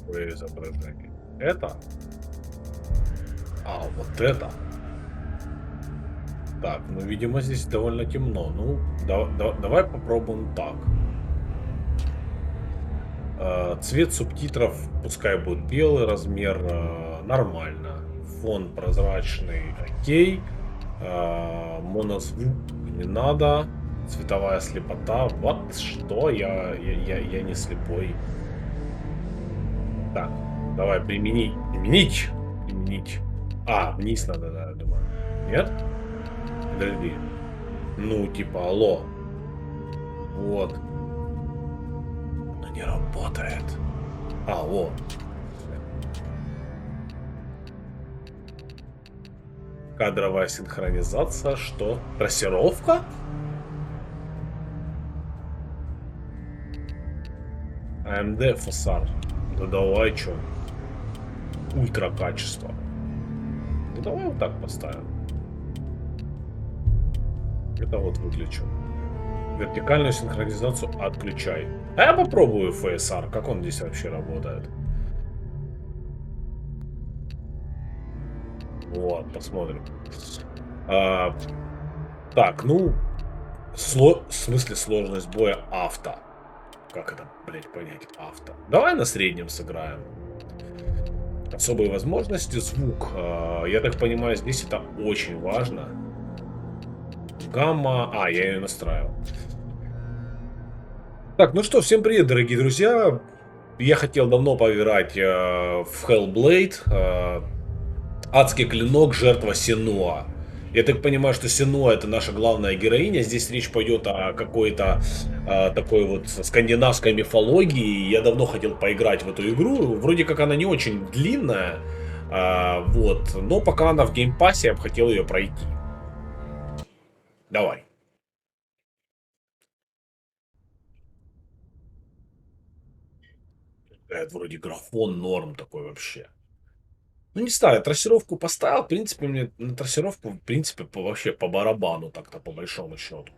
Какое изображение? Это? А, вот это. Так, ну, видимо, здесь довольно темно. Ну, давай попробуем так. Цвет субтитров пускай будет белый, размер нормально. Фон прозрачный, окей. Монозвук не надо. Цветовая слепота. Вот что, я не слепой. Так, давай применить. А, вниз надо, да, я думаю. Нет? Подожди. Ну, типа, алло. Вот. Оно не работает. А, вот. Кадровая синхронизация. Что? Трассировка? AMD FSR. Да давай, чё? Ультра качество. Ну давай вот так поставим. Это вот выключу. Вертикальную синхронизацию отключай. А я попробую FSR. Как он здесь вообще работает? Вот, посмотрим. А, так, ну, в смысле сложность боя авто. Как это, блять, понять? Авто. Давай на среднем сыграем. Особые возможности, звук. Я так понимаю, здесь это очень важно. Гамма. А, я ее настраивал. Так, ну что, всем привет, дорогие друзья. Я хотел давно поиграть в Hellblade. Адский клинок, жертва Senua. Я так понимаю, что Senua это наша главная героиня. Здесь речь пойдет о какой-то такой вот скандинавской мифологии. Я давно хотел поиграть в эту игру. Вроде как она не очень длинная. Вот. Но пока она в геймпассе, я бы хотел ее пройти. Давай. Это вроде графон норм такой вообще. Ну не знаю, трассировку поставил. В принципе, мне на трассировку, в принципе, вообще по барабану так-то, по большому счету.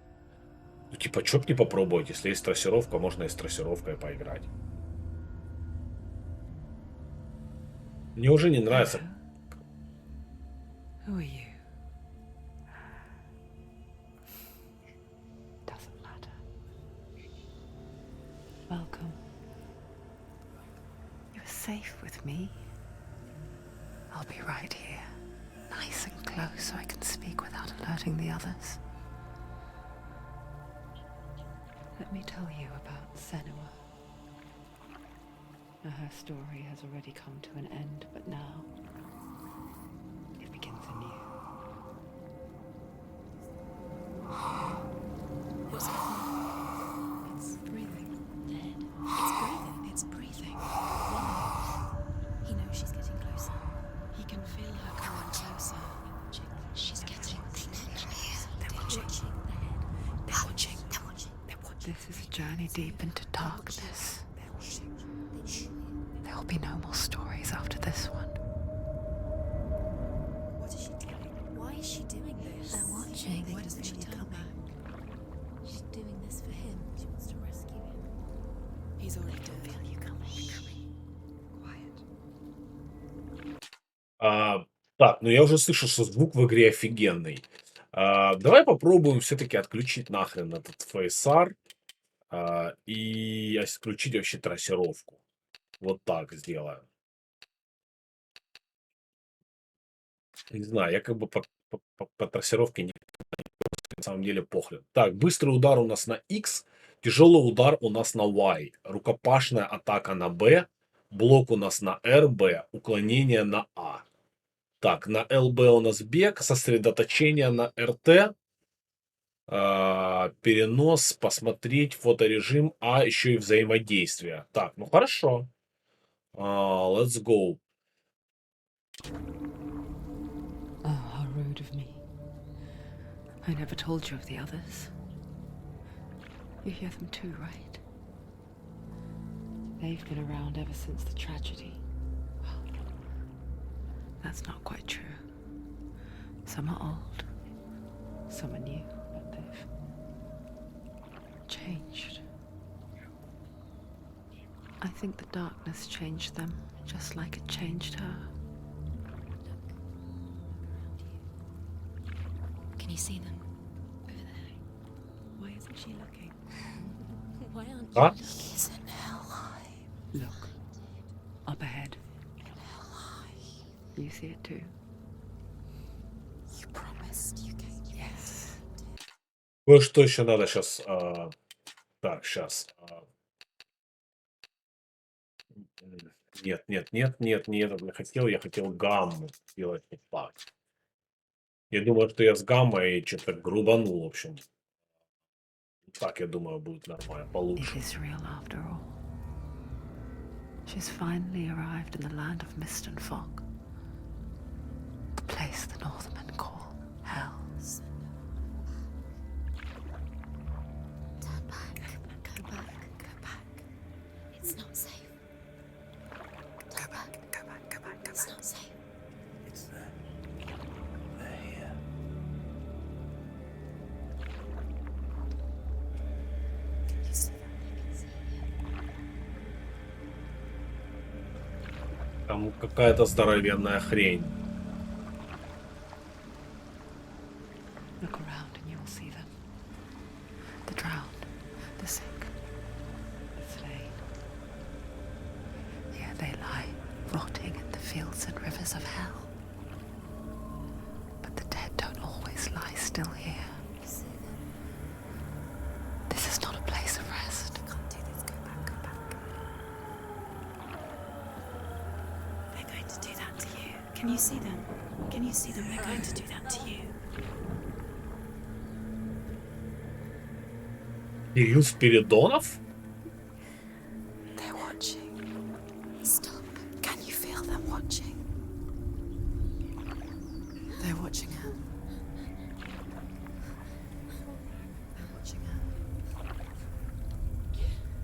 Ну, типа, чё б не попробовать, если есть трассировка, можно и с трассировкой поиграть. Мне уже не нравится. Who are you? Doesn't matter. Welcome. You're safe with me. I'll be right here, nice and close so I can speak without alerting the others. Let me tell you about Senua. Now, her story has already come to an end, but now it begins anew. What's happening? It's breathing. Dead. It's breathing. It's breathing. Why? He knows she's getting closer. He can feel her coming closer. She's getting closer. They're watching. They're watching. They're watching. They're watching. This is a journey deep into darkness. There will be no more stories after this one. What is she doing? Why is she doing this? They're watching. Why doesn't she turn back? She's doing this for him. She wants to rescue him. He's already dead. Feel you coming. А, так, ну я уже слышу, что звук в игре офигенный. Давай попробуем все-таки отключить нахрен этот FSR и исключить вообще трассировку. Вот так сделаем. Не знаю, я как бы по трассировке не на самом деле похрен. Так, быстрый удар у нас на X, тяжелый удар у нас на Y, рукопашная атака на B, блок у нас на RB, уклонение на А. Так, на ЛБ у нас бег, сосредоточение на РТ, перенос, посмотреть, фоторежим, а еще и взаимодействие. Так, ну хорошо. Let's go. Oh, how rude of me. I never told you of the others. You hear them too, right? They've been around ever since the tragedy. Well, that's not quite true. Some are old, some are new, but they've changed. I think the darkness changed them, just like it changed her. Can you see them? Over there. Why isn't she looking? Why aren't you А? looking? He's in Hellheim. Look, up ahead. You see it too? You promised you gave me. Yes. Кое-что еще надо сейчас. Так, сейчас. Нет, нет, нет, нет, не это я хотел. Я хотел гамму сделать не так. Я думаю, что я с гаммой что-то грубанул, в общем. Так, я думаю, будет нормально, It получше. is real after all. She's finally arrived in the land of mist and fog. The place the Northmen call Hell. Turn back. Go back. Go back. It's not safe. Go back. Go back. Go back. It's not safe. It's there. They're here. You see that? I can see it. Там какая-то здоровенная хрень. Look around and you will see them. The drowned, the sick, the slain. Here they lie, rotting in the fields and rivers of hell. But the dead don't always lie still here. You see them? This is not a place of rest. You can't do this. Go back. Go back. They're going to do that to you. Can you see them? Can you see them? They're going to do that to you. Кирилл Спиридонов? They're watching. Stop. Can you feel them watching? They're watching her. They're watching her.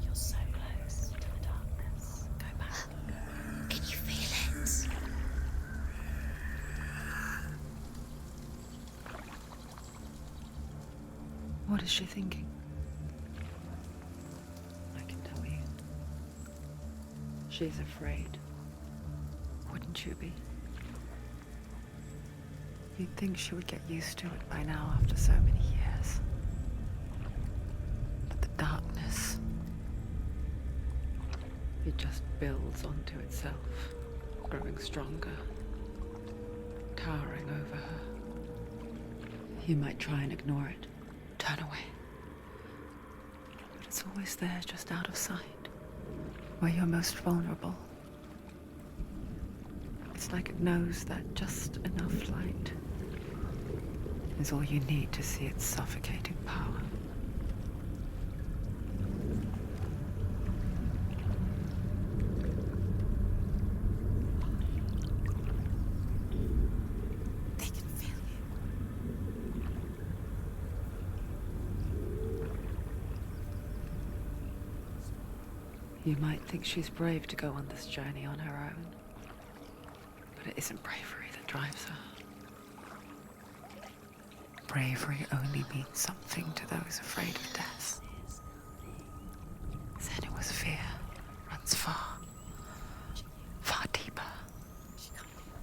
You're so close to the darkness. Go back. Can you feel it? What is she thinking? I can tell you. She's afraid. Wouldn't you be? You'd think she would get used to it by now after so many years. But the darkness, it just builds onto itself, growing stronger, towering over her. You might try and ignore it, turn away. But it's always there, just out of sight, where you're most vulnerable. It's like it knows that just enough light is all you need to see its suffocating power. They can feel you. You might think she's brave to go on this journey on her own, but it isn't bravery that drives her. Bravery only means something to those afraid of death. Senua's fear runs far, far deeper. She can't do it.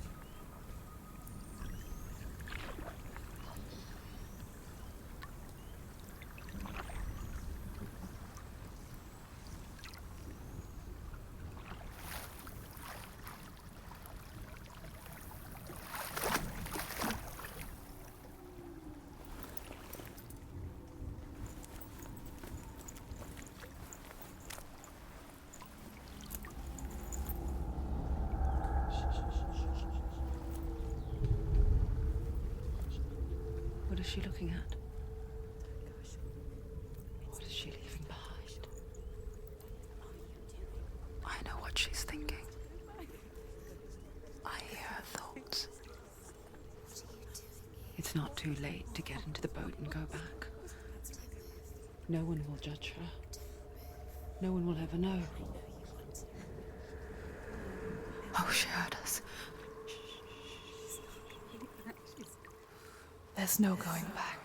What is she looking at? What is she leaving behind? I know what she's thinking. I hear her thoughts. It's not too late to get into the boat and go back. No one will judge her. No one will ever know. Oh, she heard us. There's no going back.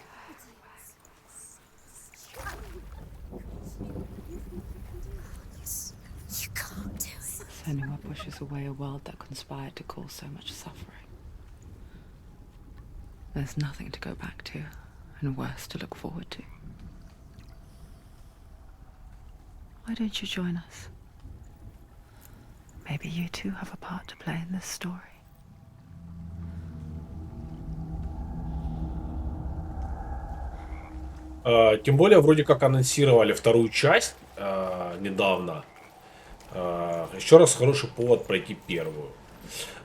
You can't. Senua pushes away a world that conspired to cause so much suffering. There's nothing to go back to, and worse to look forward to. Why don't you join us? Maybe you too have a part to play in this story. Тем более, вроде как анонсировали вторую часть недавно. Еще раз хороший повод пройти первую.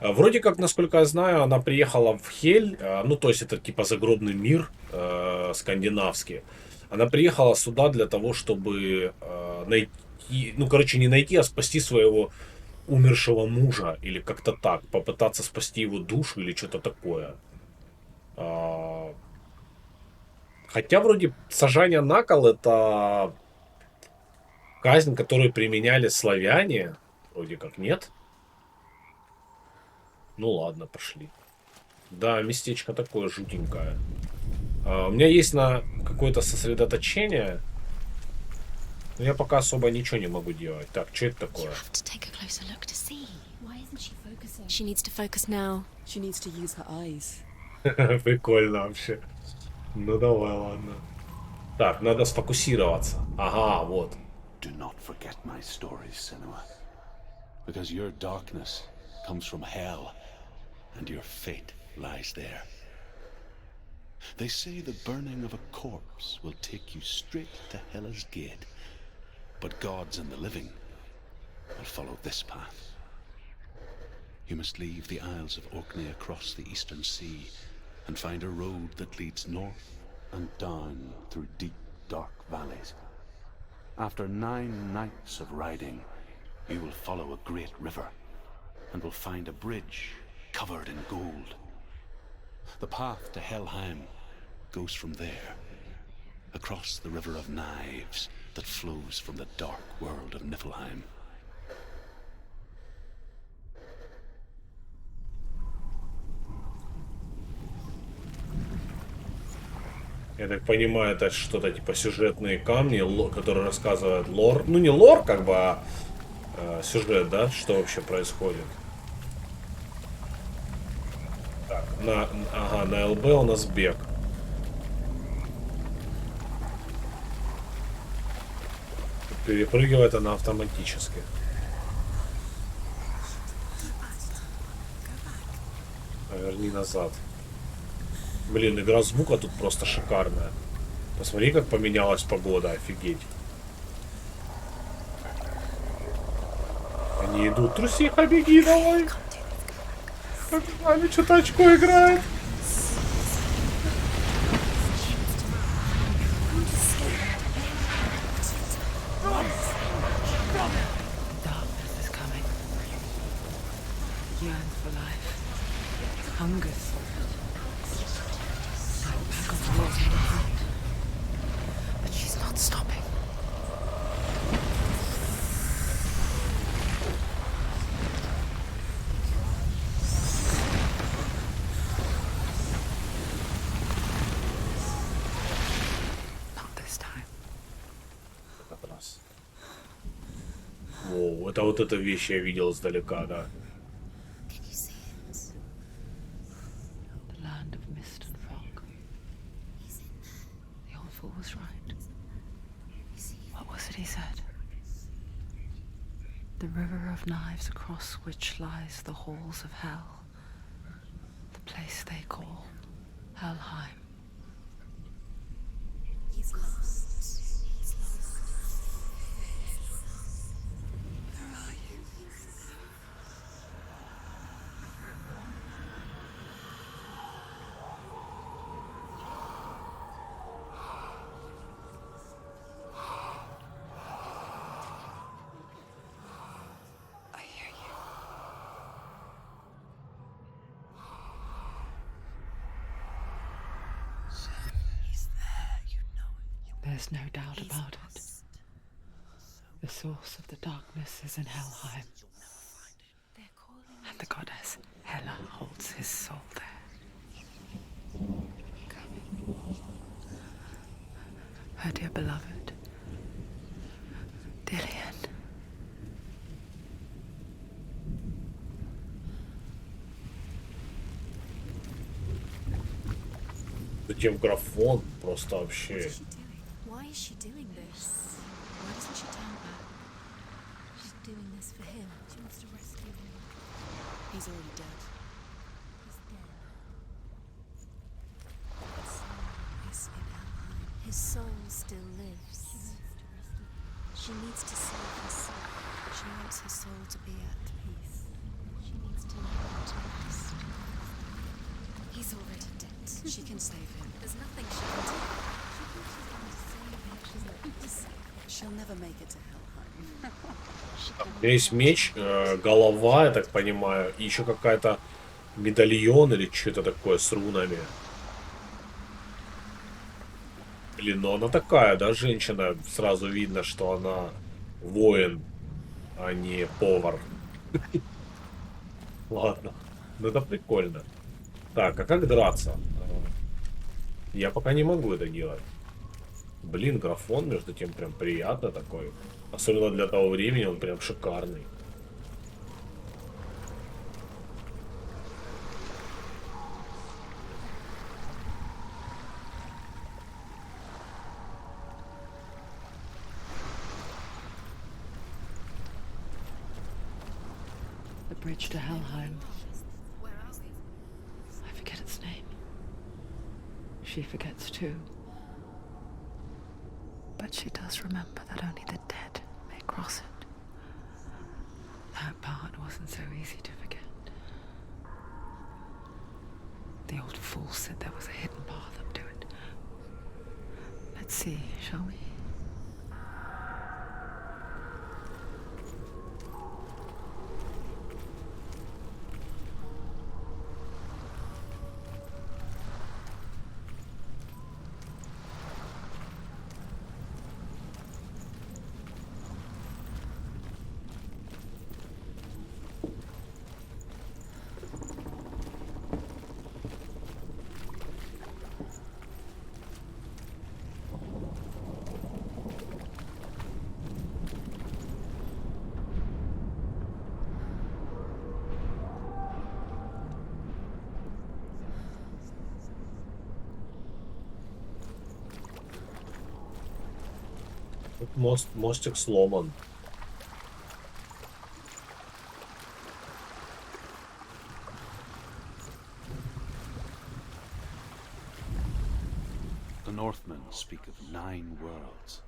Вроде как, насколько я знаю, она приехала в Хель, ну то есть это типа загробный мир скандинавский. Она приехала сюда для того, чтобы найти, ну короче не найти, а спасти своего умершего мужа или как-то так, попытаться спасти его душу или что-то такое. Хотя вроде сажание на кол это казнь, которую применяли славяне, вроде как нет. Ну ладно, пошли. Да, местечко такое жутенькое. У меня есть на какое-то сосредоточение. Но я пока особо ничего не могу делать. Так, что это такое? have to take a closer look to see. Why isn't she focusing? She needs to focus now. She needs to use her eyes. Прикольно вообще. Ну давай, ладно. Так, надо сфокусироваться. Ага, вот. Do not forget my stories, Senua. Because your darkness comes from hell, and your fate lies there. They say the burning of a corpse will take you straight to Hela's gate, but gods and the living will follow this path. You must leave the Isles of Orkney across the eastern sea and find a road that leads north and down through deep, dark valleys. After 9 nights of riding, you will follow a great river and will find a bridge covered in gold. The path to Hellheim goes from there, across the river of knives that flows from the dark world of Niflheim. Я так понимаю, это что-то типа сюжетные камни, которые рассказывают лор. Ну не лор, как бы, а сюжет, да? Что вообще происходит? Так, ага, на ЛБ у нас бег. Перепрыгивает она автоматически. Верни назад. Блин, игра звука тут просто шикарная. Посмотри, как поменялась погода, офигеть. Они идут. Трусиха, беги, давай. Они что-то очко играет. Darkness is coming. Yearns for life. Hungers for it. Like pack of wolves in the hunt. But she's not stopping. Not this time. Как раз. Воу, это вот эта вещь я видел издалека, да. Can you see it? The land of mist and fog. He's in there. The old fool was right. You see it? What was it he said? The river of knives across which lies the halls of hell. The place they call Hellheim. He's lost. He's lost. Where are you? I hear you. He's there, you know it. There's no doubt He's about it. lost. The source of the darkness is in Hellheim, They're calling and the goddess Hela holds his soul there. Her dear beloved, Dillian. Затем графон просто What вообще. is she doing? Why is she doing this? Why doesn't she turn back? She's doing this for him. She wants to rescue him. He's already dead. He's dead. His soul is in Hellheim. His soul still lives. She needs to save herself. She wants her soul to be at peace. She needs to learn to rest. He's already dead. She can save him. There's nothing she can do. She'll never make it to Hellheim. У меня есть меч, голова, я так понимаю, и еще какая-то медальон или что-то такое с рунами. Блин, ну она такая, да, женщина. Сразу видно, что она воин, а не повар. Ладно, ну это прикольно. Так, а как драться? Я пока не могу это делать. Блин, графон, между тем, прям приятно такой. Особенно для того времени он прям шикарный. The bridge to Hellheim. I forget its name. She forgets too. But she does remember that only the dead may cross it. That part wasn't so easy to forget. The old fool said there was a hidden path up to it. Let's see, shall we? Тут мостик сломан. The Northmen speak of 9 worlds.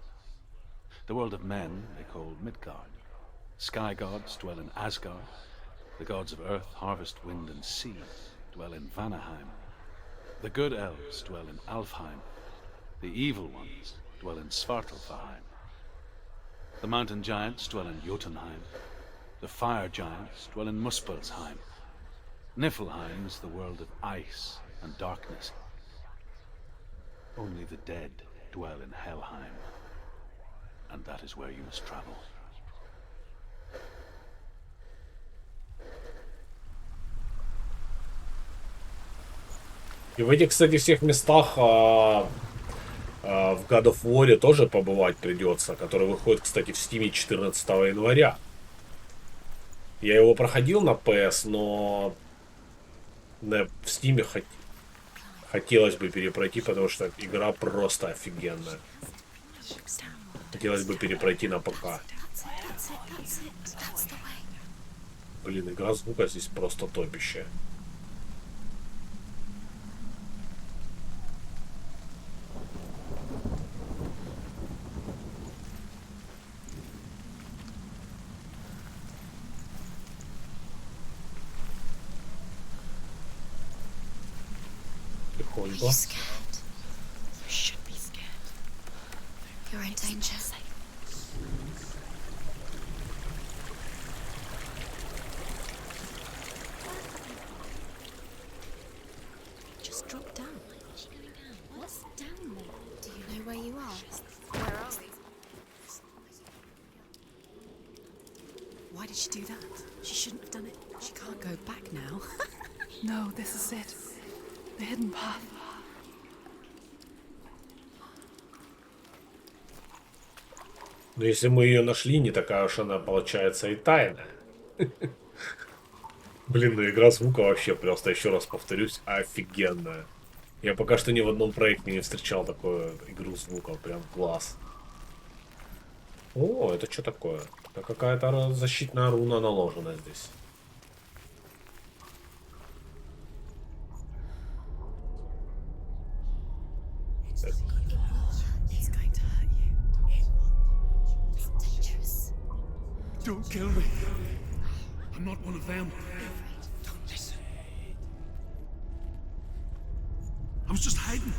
The world of men they call Midgard. Sky gods dwell in Asgard. The gods of earth, harvest, wind, and sea dwell in Vanaheim. The good elves dwell in Alfheim. The evil ones dwell in Svartalfheim. The mountain giants dwell in Jotunheim. The fire giants dwell in Muspelheim. Niflheim is the world of ice and darkness. Only the dead dwell in Helheim. And that is where you must travel. И в этих, кстати, всех местах в God of War тоже побывать придется, который выходит, кстати, в Steam 14 января. Я его проходил на PS, но в Steam хотелось бы перепройти, потому что игра просто офигенная. Хотелось бы перепройти на ПК. Блин, игра звука здесь просто топищая. Are you scared? You should be scared. You're in danger. Just drop down. Where's she going down? What's down there? Do you know where you are? Where are we? Why did she do that? She shouldn't have done it. She can't go back now. No, this is it. The hidden path. Но если мы ее нашли, не такая уж она получается и тайная. Блин, ну игра звука вообще просто, еще раз повторюсь, офигенная. Я пока что ни в одном проекте не встречал такую игру звуков. Прям класс. О, это что такое? Это какая-то защитная руна наложена здесь. It's going to hurt you. It's dangerous. Don't kill me. I'm not one of them. Don't listen. I was just hiding.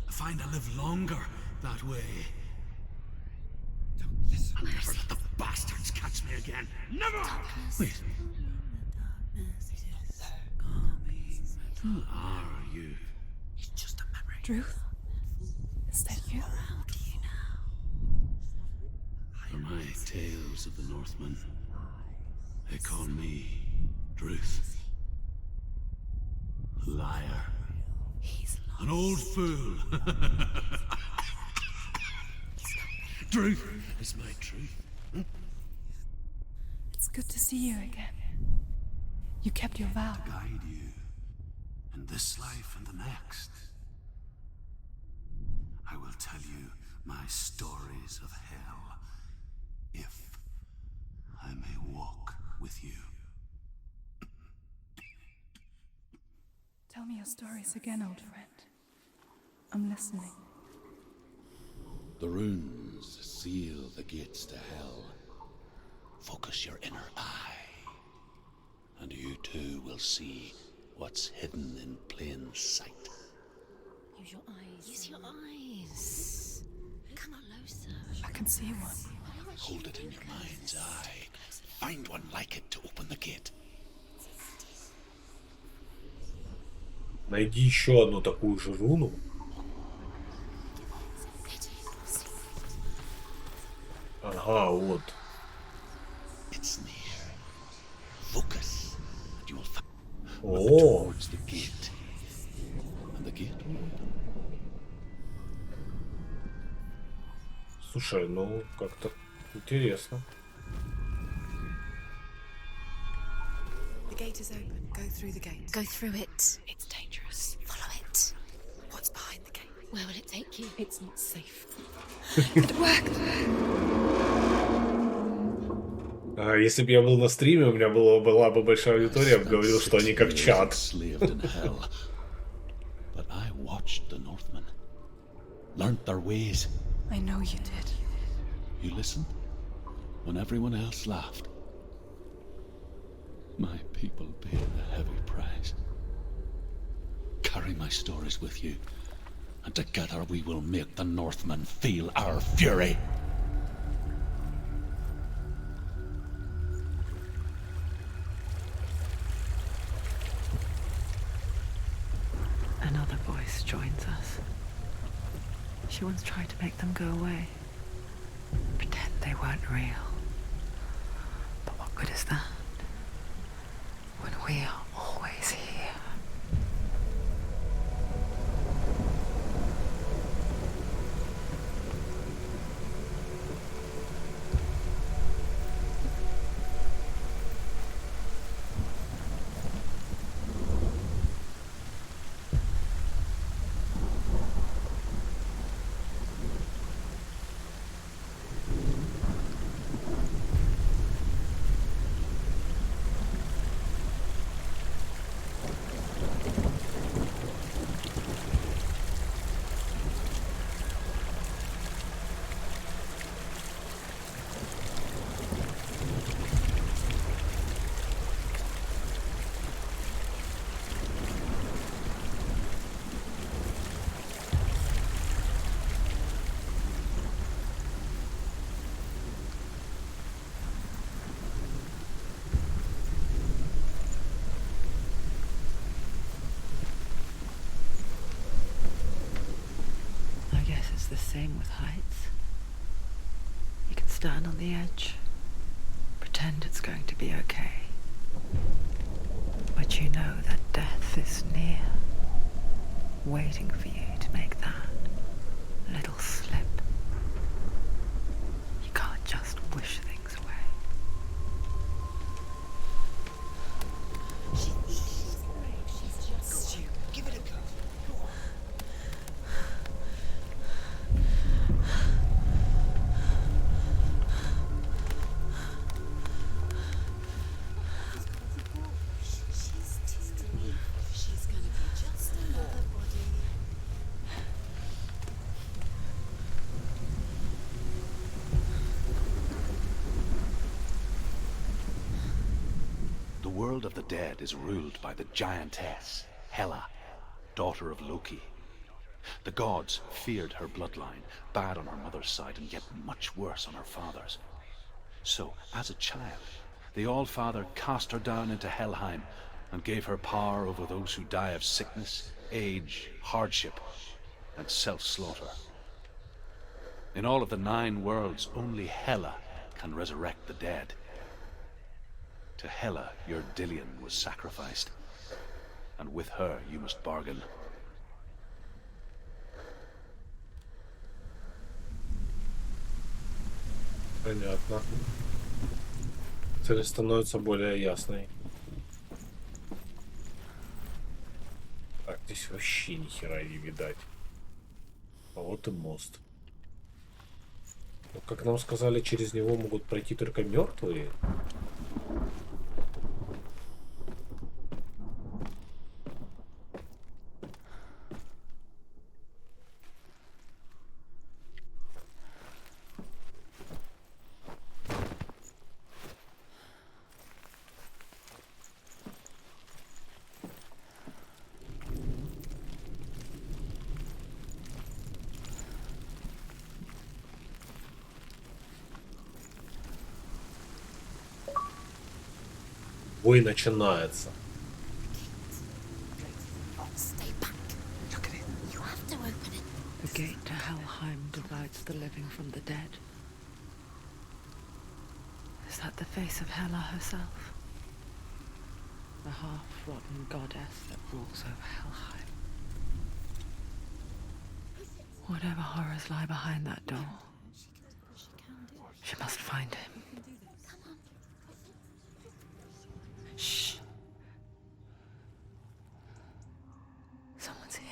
I find I live longer that way. Don't listen. I'll never let the bastards catch me again. Never! Wait. Who are you? It's just a memory. Druth? Is that you? For my tales of the Northmen, they call me Druth. A liar. He's lost. An old fool. Druth is my truth. It's good to see you again. You kept your vow. Guide you in this life and the next. I will tell you my stories of hell, if I may walk with you. Tell me your stories again, old friend. I'm listening. The runes seal the gates to hell. Focus your inner eye, and you too will see what's hidden in plain sight. Use your eyes. Use your eyes. Come closer. I can see one. Hold it in your mind's eye. Find one like it to open the gate. Найди еще одну такую же руну. Ага, вот. It's near. Focus, and you will find О, towards the gate. And the gate will open. слушай, ну как-то интересно. The gate is open. Go through the gate. Go through it. It's dangerous. Follow it. What's behind the gate? Where will it take you? It's not safe. It worked. Если бы я был на стриме, у меня была бы большая аудитория, я бы говорил, что они как чат. Slaved in hell. But I watched the Northmen, learnt their ways. I know you did. You listened when everyone else laughed. My people paid a heavy price. Carry my stories with you, and together we will make the Northmen feel our fury. Another voice joins us. She once tried to make them go away. Pretend they weren't real. But what good is that? When we are always here. I guess it's the same with heights. You can stand on the edge, pretend it's going to be okay. But you know that death is near, waiting for you to make that little slip. You can't just wish things away. She's just you. Give it a go. world of the dead is ruled by the giantess, Hela, daughter of Loki. The gods feared her bloodline, bad on her mother's side and yet much worse on her father's. So, as a child, the All-Father cast her down into Helheim and gave her power over those who die of sickness, age, hardship, and self-slaughter. In all of the 9 worlds, only Hela can resurrect the dead. To Hela, your Dillion was sacrificed, and with her you must bargain. Понятно. Цель становится более ясной. Так, здесь вообще ни хера не видать. А вот и мост. Но, как нам сказали, через него могут пройти только мертвые. Бой начинается. Stay back. Look at it. You have to open it. The gate to Helheim divides the living from the dead. Is that the face of Hela herself? The half-rotten goddess that rules over Helheim. Whatever horrors lie behind that door, she must find him. Shh. Someone's here.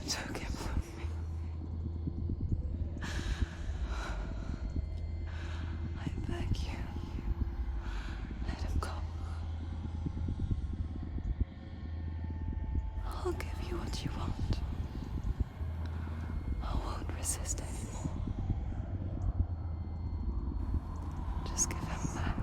Took him from me. I beg you, let him go. I'll give you what you want. I won't resist anymore. Just give him back.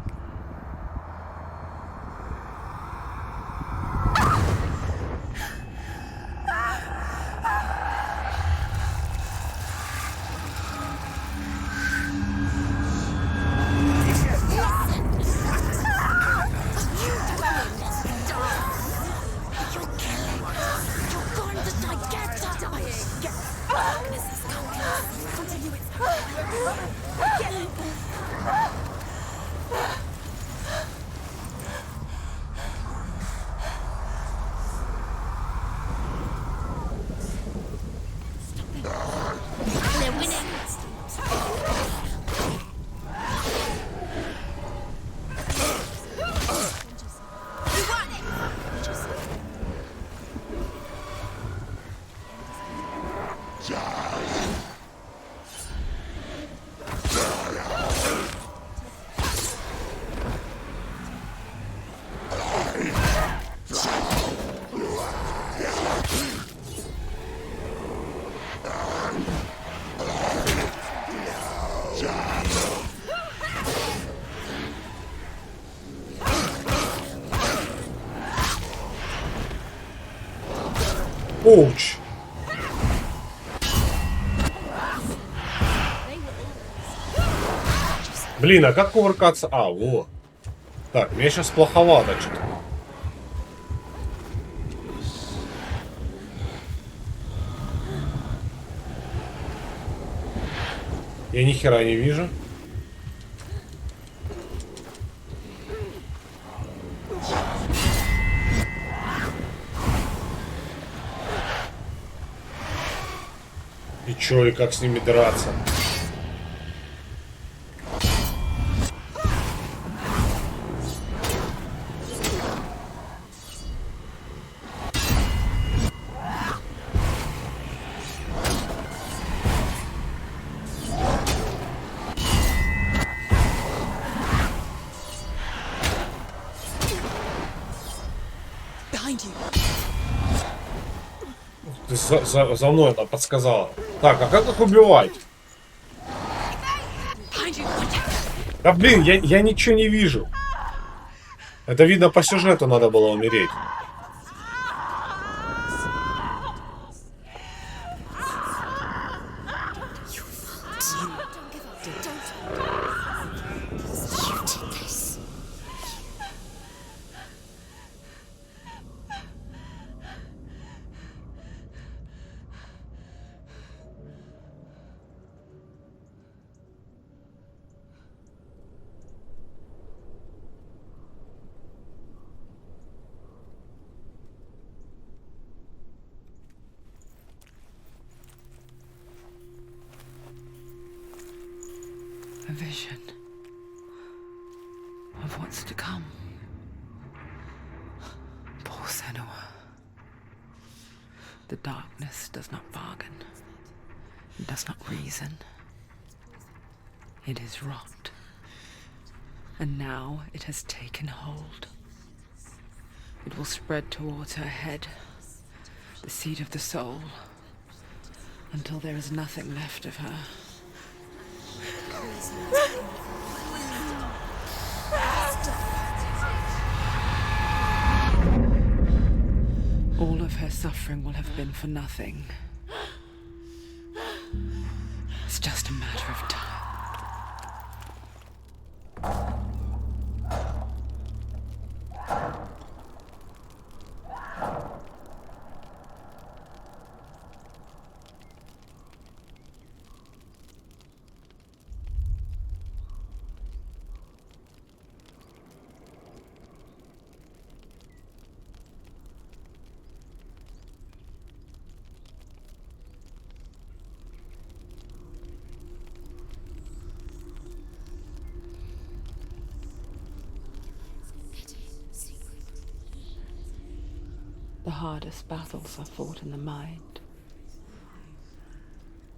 Оуч! Блин, а как кувыркаться? А, во. Так, мне сейчас плоховато что-то. Я ни хера не вижу. И чё, и как с ними драться? Ты за мной она подсказала. Так, а как их убивать? Да блин, я ничего не вижу. Это видно по сюжету надо было умереть. A vision of what's to come. Poor Senua. The darkness does not bargain. It does not reason. It is rot. And now it has taken hold. It will spread towards her head, the seat of the soul, until there is nothing left of her. All of her suffering will have been for nothing. It's just a matter of time. The hardest battles are fought in the mind.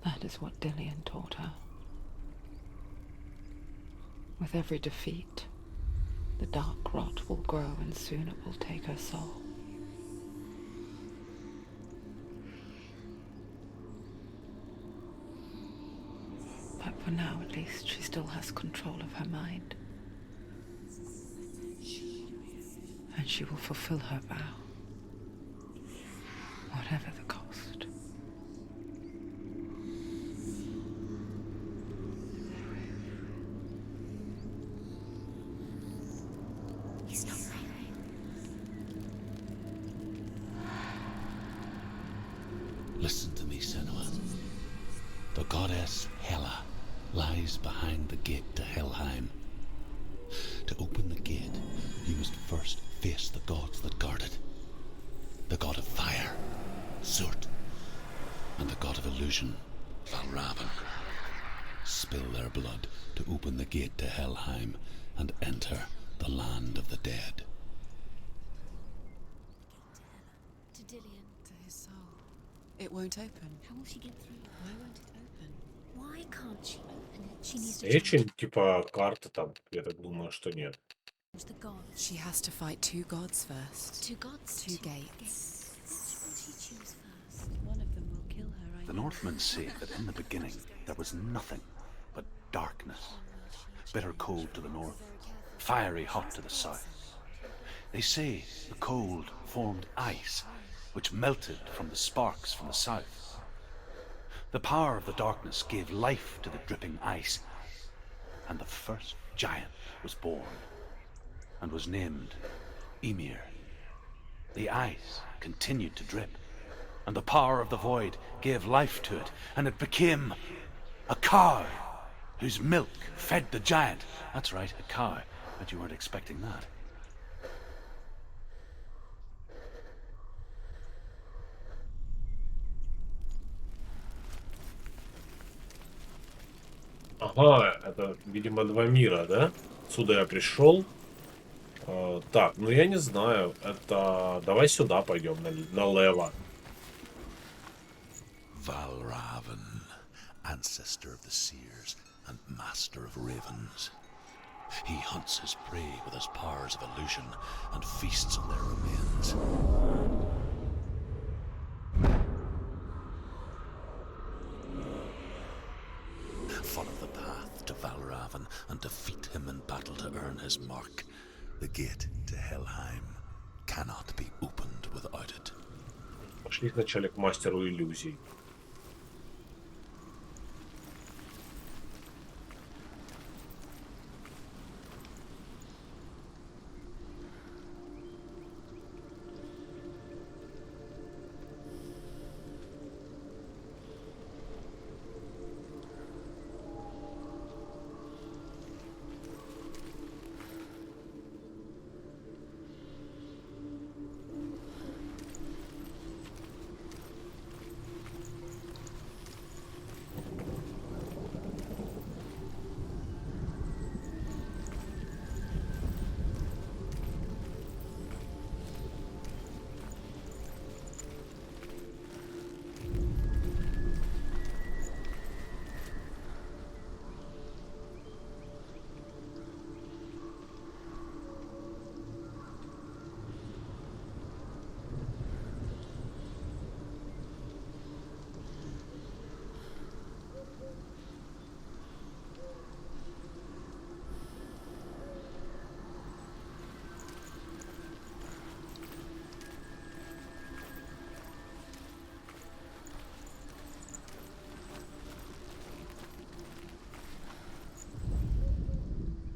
That is what Dillian taught her. With every defeat, the dark rot will grow and soon it will take her soul. But for now, at least, she still has control of her mind. And she will fulfill her vow. Whatever the cost. He's not right. Listen to me, Senua. The goddess Hela lies behind the gate to Helheim. To open the gate, you must first face the gods that guard it. The god of fire, Zurt, and the god of illusion, Vальравн. Spill their blood to open the gate to Helheim and enter the land of the dead. To Dillian. To his soul. It won't open. How will she get through? Why won't it open? Why can't she open it? She needs to Эчин, типа, карты там, я так думаю, что нет. challenge the gods. She has to fight two gods first. Two gods. Two gates. Which will she choose first? One of them will kill her, I The know. Northmen say that in the beginning there was nothing but darkness. Bitter cold to the north, fiery hot to the south. They say the cold formed ice, which melted from the sparks from the south. The power of the darkness gave life to the dripping ice, and the first giant was born, and was named Ymir. The ice continued to drip, and the power of the void gave life to it, and it became a cow, whose milk fed the giant. That's right, a cow. Bet you weren't expecting that. Ага, это, видимо, два мира, да? Отсюда я пришел. Так, ну я не знаю. Это... Давай сюда пойдем, налево. Vальравн, ancestor of the seers and master of ravens. He hunts his prey with his powers of illusion and feasts on their remains. Follow the path to Vальравн and defeat him in battle to earn his mark. The gate to Hellheim cannot be opened without it. Пошли вначале к мастеру иллюзий.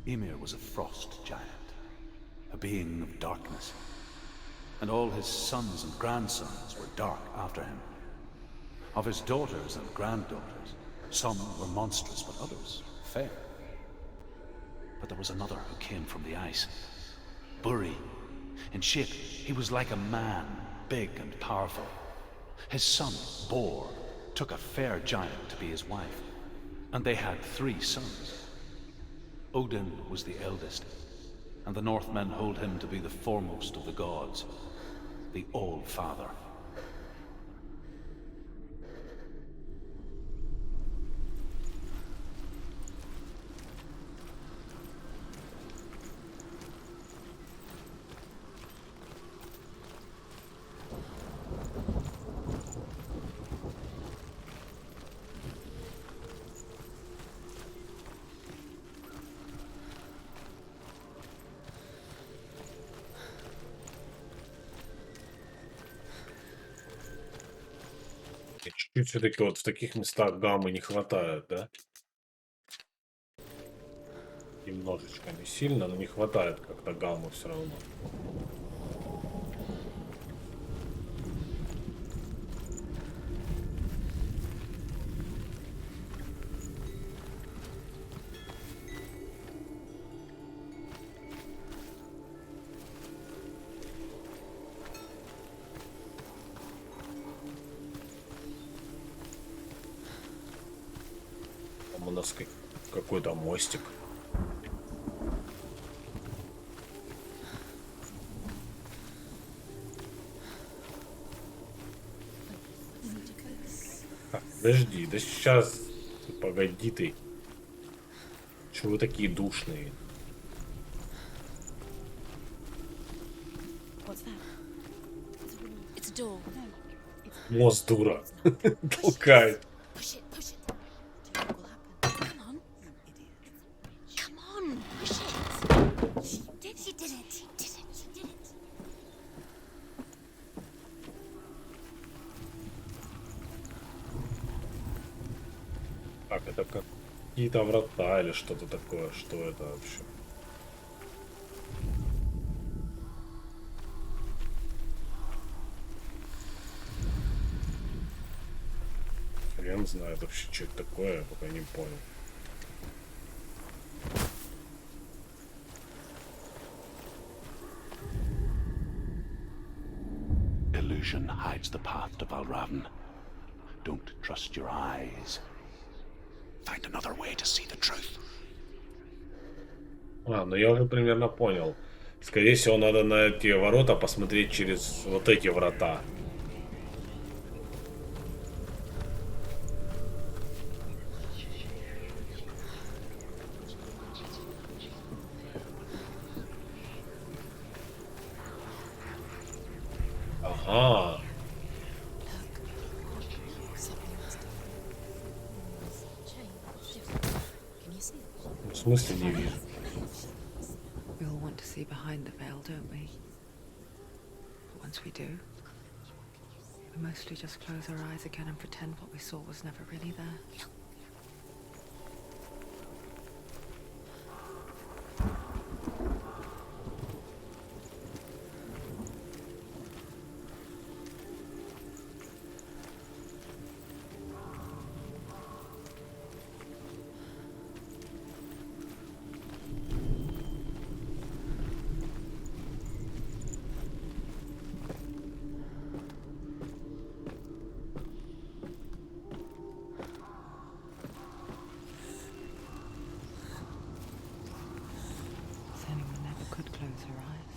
Ymir was a frost giant, a being of darkness, and all his sons and grandsons were dark after him. Of his daughters and granddaughters, some were monstrous, but others fair. But there was another who came from the ice, Buri. In shape, he was like a man, big and powerful. His son, Bor, took a fair giant to be his wife, and they had 3 sons. Odin was the eldest, and the Northmen hold him to be the foremost of the gods, the All-Father. Чуть-чуть все-таки вот в таких местах гаммы не хватает, да? Немножечко, не сильно, но не хватает как-то гаммы все равно. Там у нас какой-то мостик. Подожди, да сейчас. Погоди ты. Чего вы такие душные? What's that? It's a door. No, it's Мост дура. Толкает. push it, push it. What will happen? Come on, you idiot. Come on, push it. She did it. She did it. She did it. She did it. Так, это какие-то врата или что-то такое? Что это вообще? Хрен знает вообще, что это такое, я пока не понял. Illusion hides the path to Vальравн. Don't trust your eyes. Find another way to see the truth. Ну я уже примерно понял. Скорее всего, надо на эти ворота посмотреть через вот эти врата. А, Something must have changed. Can you see it? в смысле не вижу. We all want to see behind the veil, don't we? But once we do, we mostly just close our eyes again and pretend what we saw was never really there. Senua never could close her eyes,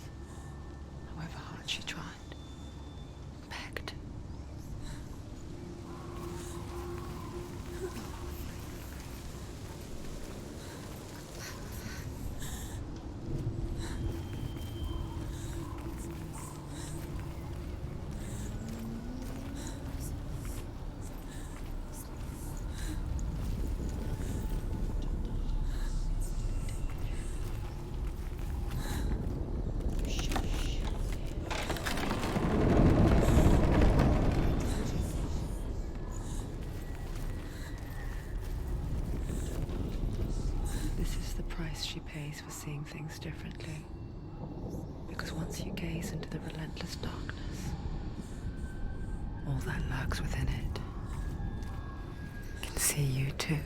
however hard she tried. Begged. This is the price she pays for seeing things differently. Because once you gaze into the relentless darkness, all that lurks within it can see you too.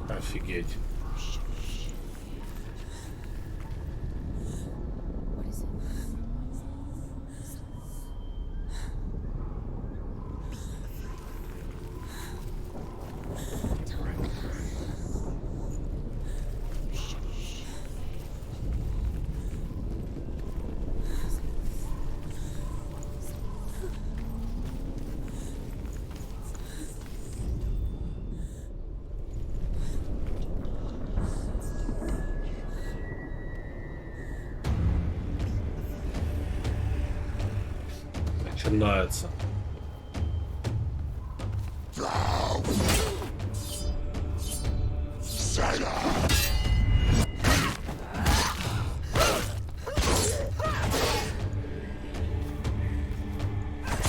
Офигеть. What is it? Начинается.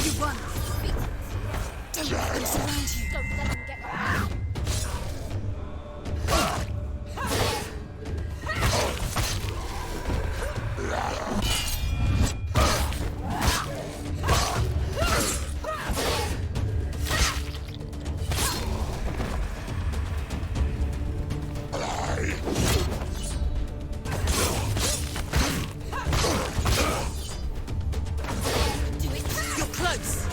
You run! Don't let them surround you! Don't let them get Do it! You're close!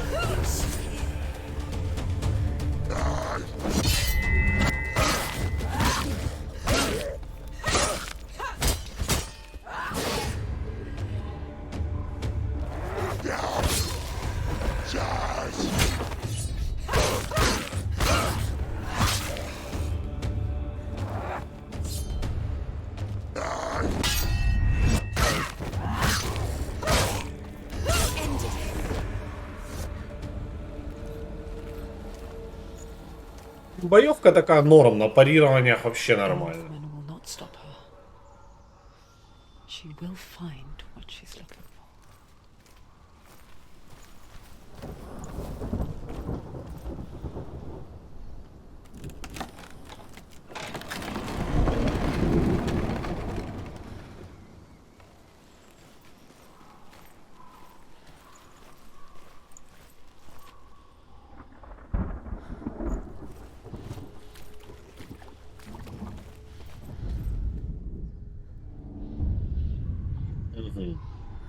Ended it! Боевка такая норм, на парированиях вообще нормально. Wальравн will not stop her. She will find what she's looking for.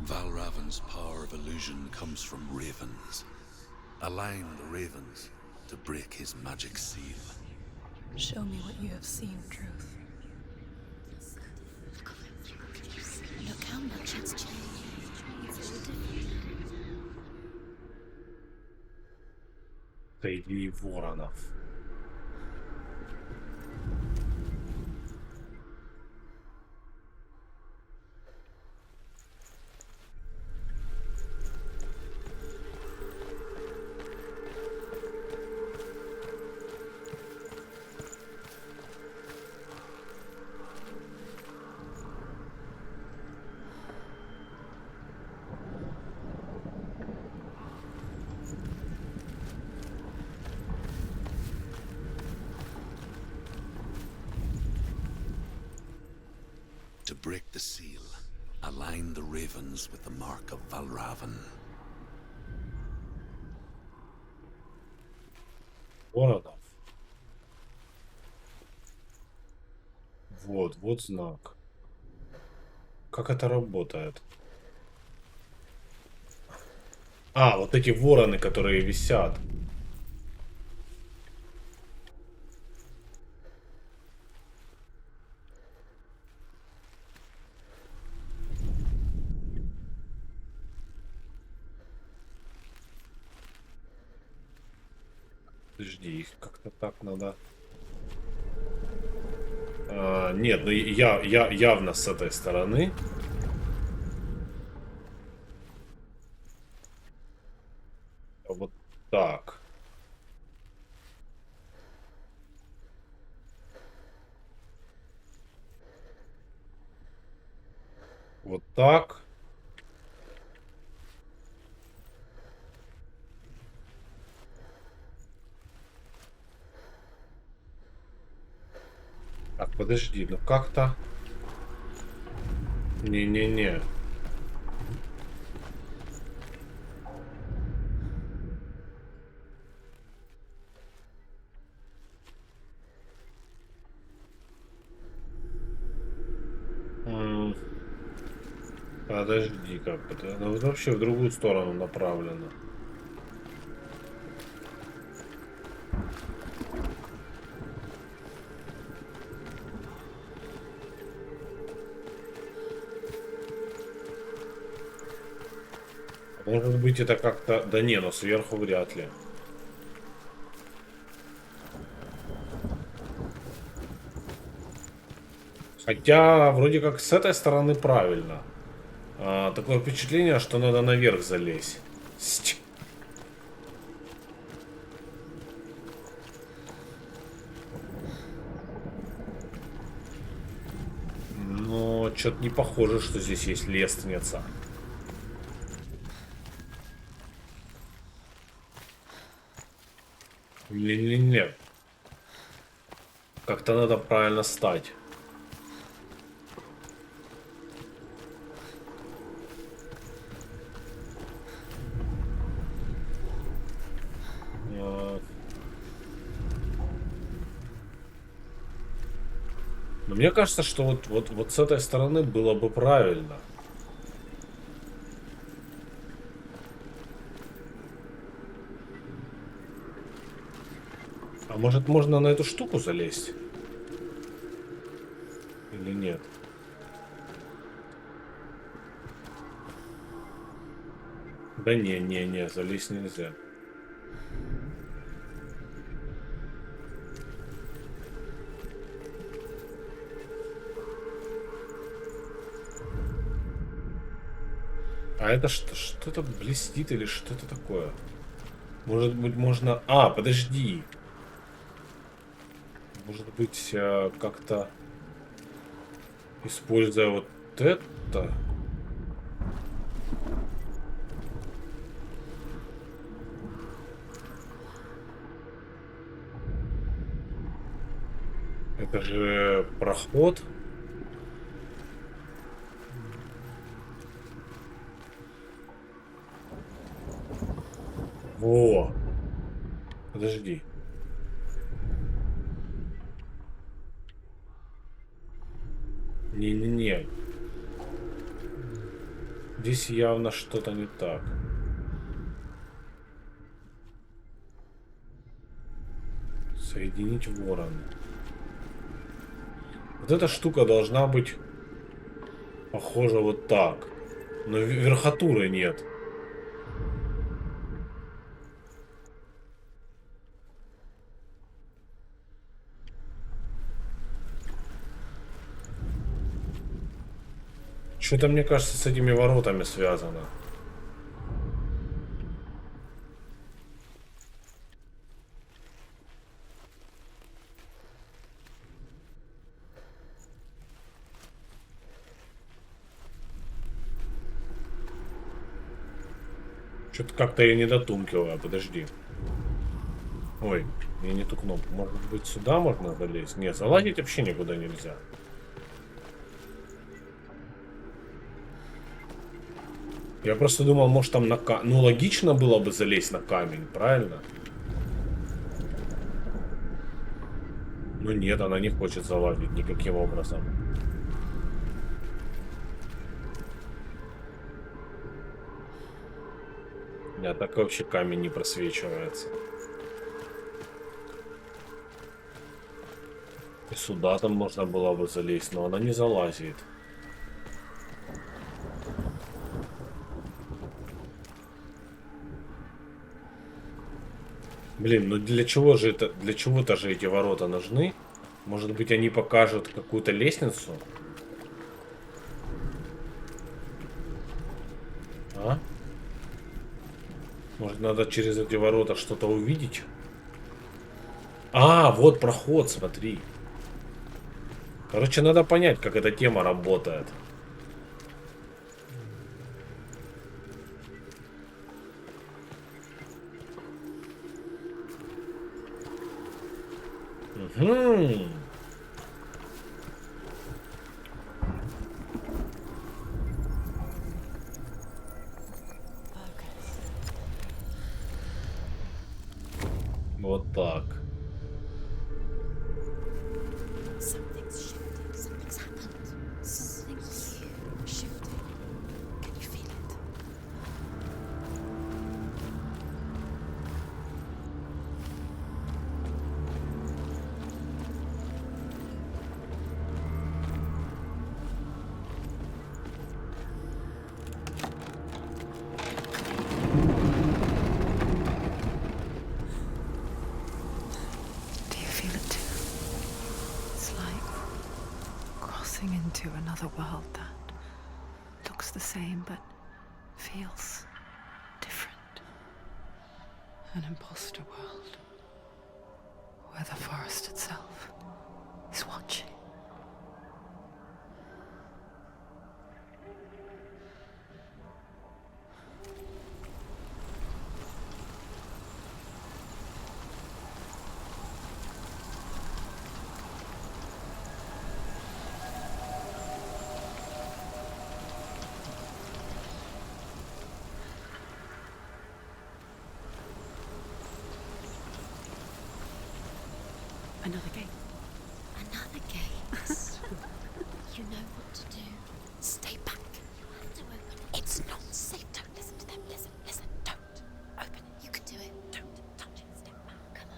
Valravn's power of illusion comes from ravens. Align the ravens to break his magic seal. Show me what you have seen, Truth. Look how much it's changed. It's all different. Среди воронов. break the seal, align the ravens with the mark of Vальравн. Воронов. Вот знак. Как это работает? А, вот эти вороны, которые висят. Подожди, их как-то так надо. Нет, ну я явно с этой стороны. Вот так. Вот так. Так, подожди, ну как-то. Не-не-не. М, Подожди-ка, ну, вот вообще в другую сторону направлено. Может быть это как-то. Да не, но сверху вряд ли. Хотя, вроде как с этой стороны правильно. Такое впечатление, что надо наверх залезть. Но что-то не похоже, что здесь есть лестница. Не-не-не. Как-то надо правильно стать. Но мне кажется, что вот с этой стороны было бы правильно. А может можно на эту штуку залезть? Или нет? Да не, залезть нельзя. А это что-то блестит или что это такое? Может быть можно. А, подожди. Может быть как-то используя вот это. Это же проход. Во. Подожди. Не. Здесь явно что-то не так. Соединить ворон. Вот эта штука должна быть похожа вот так. Но верхотуры нет. Что-то, мне кажется, с этими воротами связано. Что-то как-то я не дотумкиваю, подожди. Ой, я не ту кнопку. Может быть, сюда можно залезть? Нет, залазить вообще никуда нельзя. Я просто думал, может там на камень. Ну, логично было бы залезть на камень, правильно? Ну нет, она не хочет залазить никаким образом. Нет, так вообще камень не просвечивается. И сюда там можно было бы залезть, но она не залазит. Блин, ну для чего же это, для чего-то же эти ворота нужны? Может быть, они покажут какую-то лестницу? А? Может, надо через эти ворота что-то увидеть? А, вот проход, смотри. Короче, надо понять, как эта тема работает. Угу. Вот так. Something's shifted. Something's happened. Something huge shifted. Can you feel it? Do you feel it too? It's like crossing into another world that looks the same but feels different. An imposter world where the forest itself is watching. Another gate. Another gate. You know what to do. Stay back. You have to open it. It's not safe. Don't listen to them. Listen, listen. Don't. Open it. You can do it. Don't touch it. Step back. Come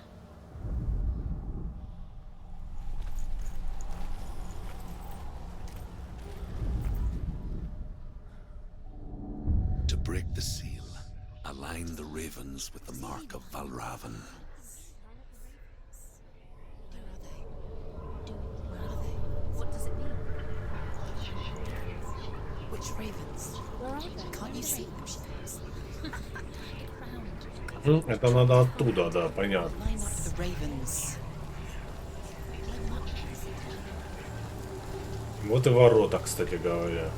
on. To break the seal, align the ravens with the mark of Vальравн. Where are they? What does it mean? Which ravens? Where are they? Can't you see them? Ground. Это надо оттуда, да, понятно. Line up the ravens. Вот и ворота, кстати говоря.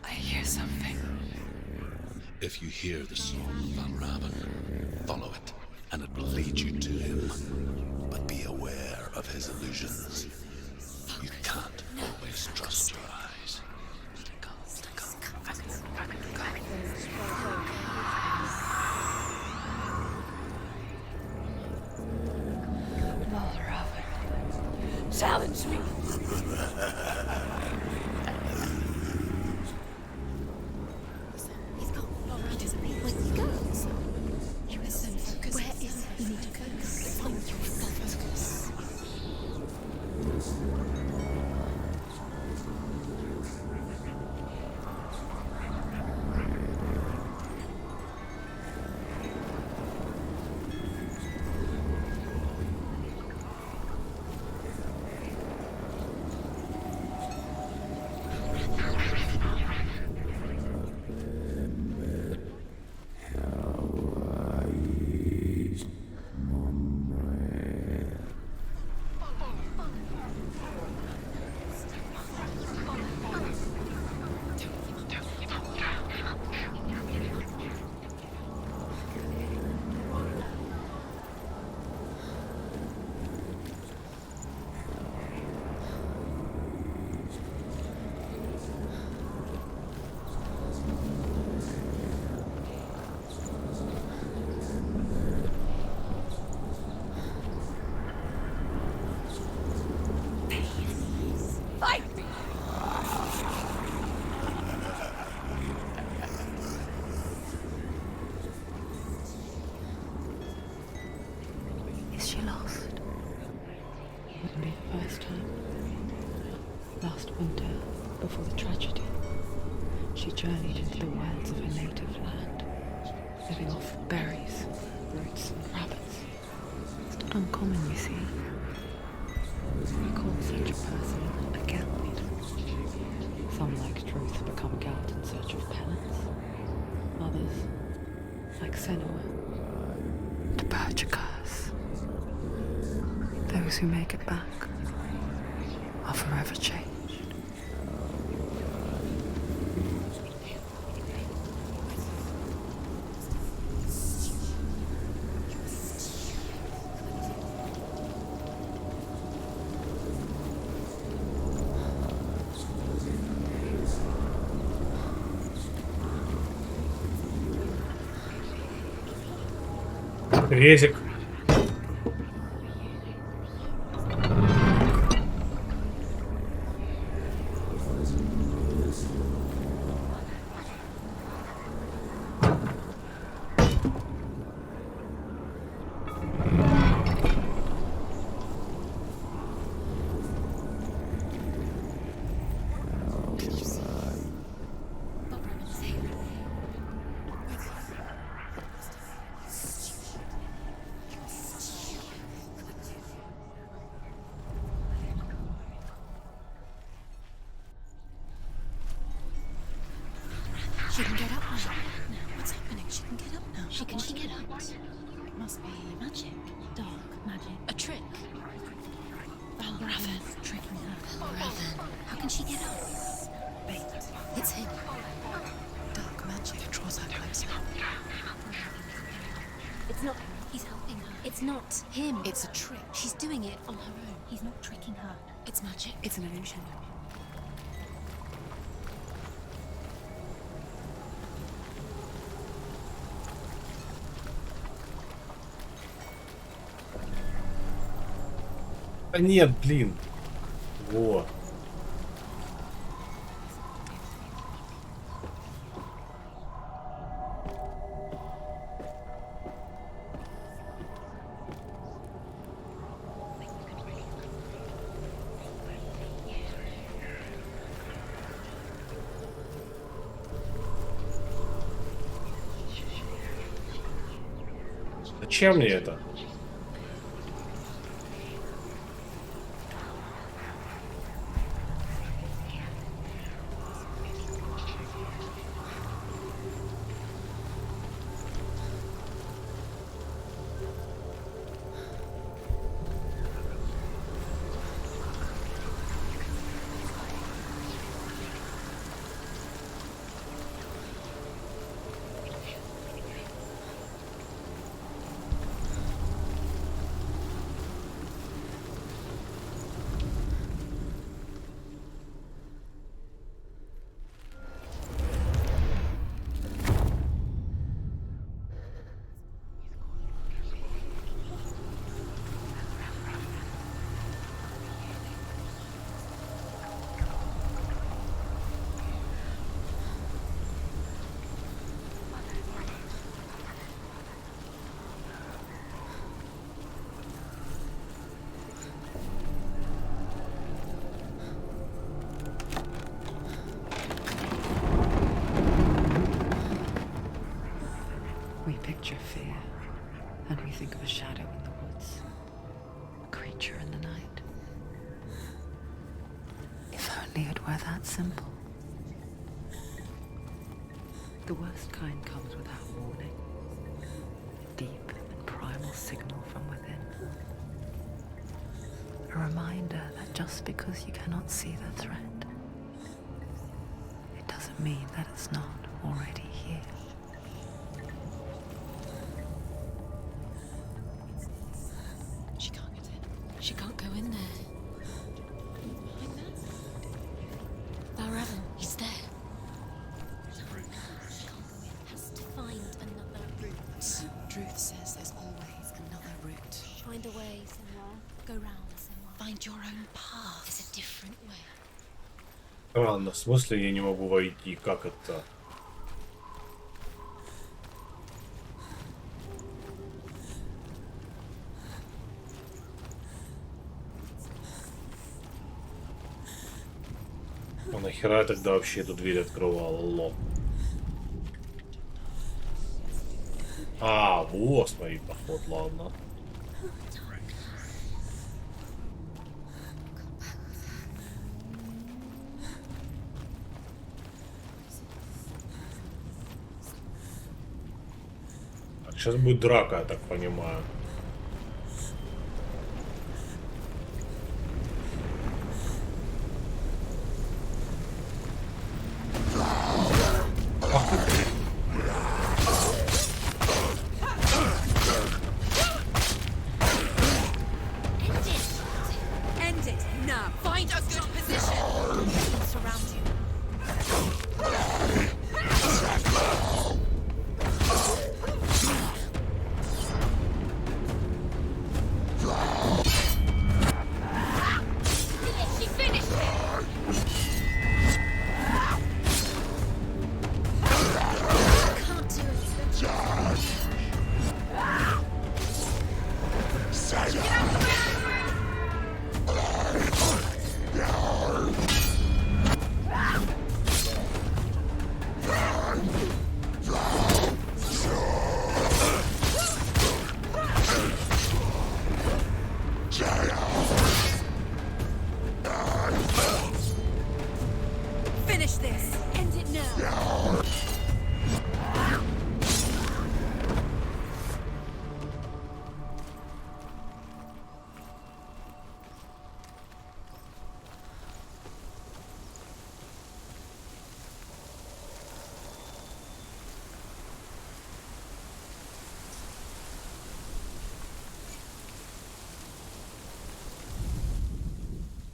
I hear something. If you hear the song of Vальравн, follow it, and it will lead you to him. But be aware of his illusions. You can't always trust your eyes. Wallraven. Challenge me. He's gone. He disappeared. Where'd he go? You listen. Focus. Where is he? You need to focus. Find your focus. Wouldn't be the first time. Last winter, before the tragedy, she journeyed into the wilds of her native land, living off berries, roots, and rabbits. It's not uncommon, you see. We call such a person a Geld. Some, like Truth, become Geld in search of penance. Others, like Senua, to purge a curse. Those who make it back are forever changed. Резик. She can get up now. What's happening? She can get up now. She can get up. It must be magic. Dark magic. A trick. Vальravn tricking her. Vальravn. How can she get up? Wait. It's him. Dark magic draws her closer. It's not him. He's helping her. It's not him. It's a trick. She's doing it on her own. He's not tricking her. It's magic. It's an illusion. Да нет, блин. Во. Зачем мне это? We picture fear, and we think of a shadow in the woods, a creature in the night. If only it were that simple. The worst kind comes without warning. A deep and primal signal from within. A reminder that just because you cannot see the threat, it doesn't mean that it's not already here. She can't get in. She can't go in there. Behind that? Vальravn, he's there. Has to find another route. Truth says there's always another route. Find a way, Senua. Go round, Senua. Find your own path. There's a different way. Странно, в смысле я не могу войти? Как это? А нахера я тогда вообще эту дверь открывал, лол? А, вот, смотри, поход, ладно. Так, сейчас будет драка, я так понимаю. End it now. Find a good position. Surround you. She finished it. Can't do it. Finish this. End it now.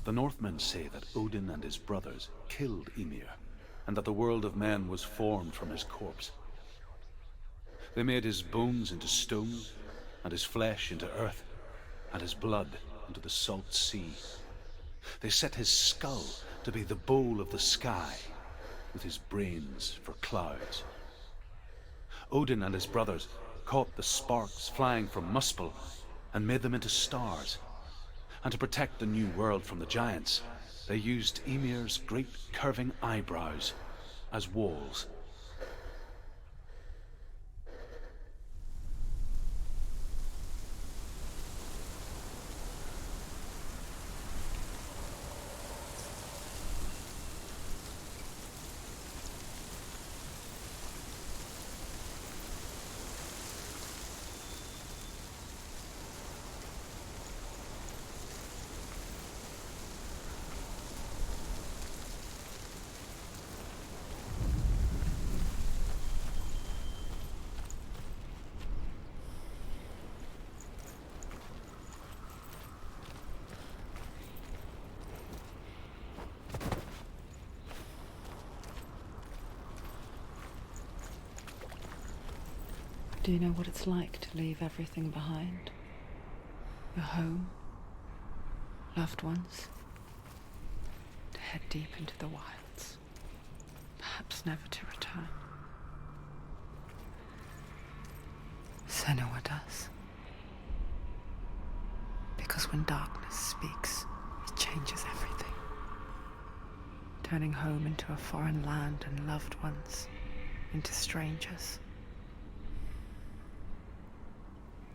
The Northmen say that Odin and his brothers killed Ymir, and that the world of men was formed from his corpse. They made his bones into stone, and his flesh into earth, and his blood into the salt sea. They set his skull to be the bowl of the sky, with his brains for clouds. Odin and his brothers caught the sparks flying from Muspel and made them into stars. And to protect the new world from the giants, they used Ymir's great curving eyebrows as walls. Do you know what it's like to leave everything behind? Your home, loved ones, to head deep into the wilds, perhaps never to return. Senua does. Because when darkness speaks, it changes everything. Turning home into a foreign land and loved ones into strangers.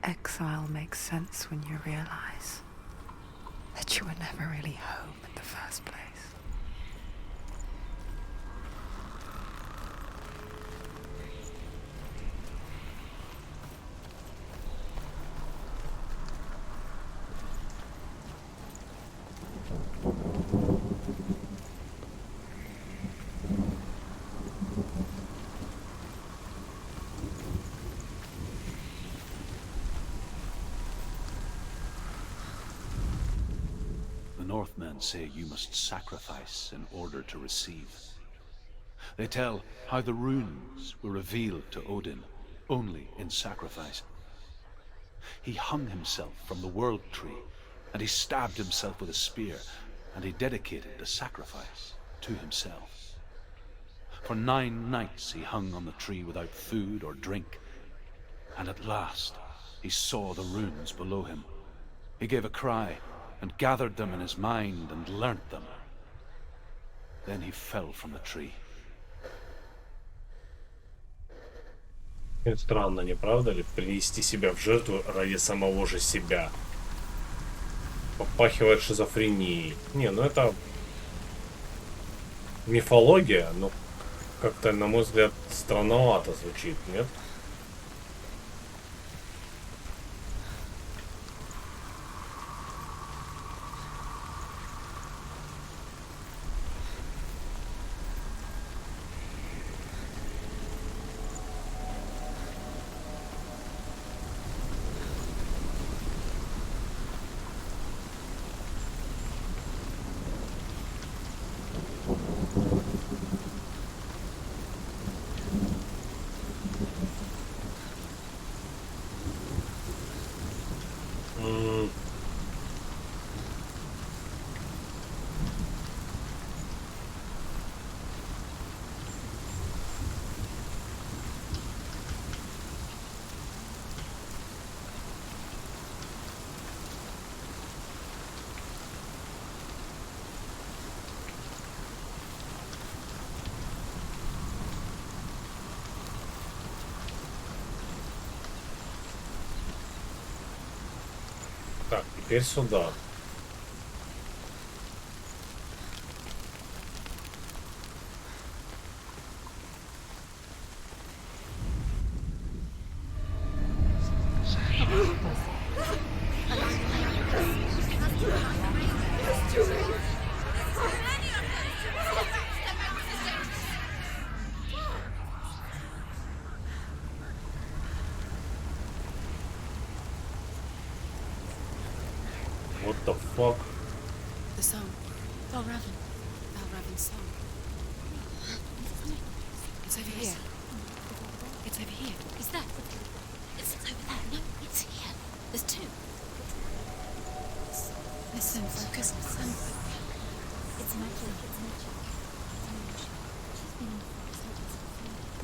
Exile makes sense when you realize that you were never really home in the first place. Northmen say you must sacrifice in order to receive. They tell how the runes were revealed to Odin only in sacrifice. He hung himself from the world tree, and he stabbed himself with a spear, and he dedicated the sacrifice to himself. For 9 nights he hung on the tree without food or drink, and at last he saw the runes below him. He gave a cry, and gathered them in his mind and learnt them. Then he fell from the tree. Это странно, не правда ли? Принести себя в жертву ради самого же себя. Попахивает шизофренией. Не, ну это мифология, но как-то, на мой взгляд, странновато звучит, нет? Так, теперь сюда. What the fuck? The song. Vальravn. Vальravn's song. It's over here. It's over here. Is that? It's over there. No, it's here. There's two. Listen, focus. Listen. It's magic. It's magic.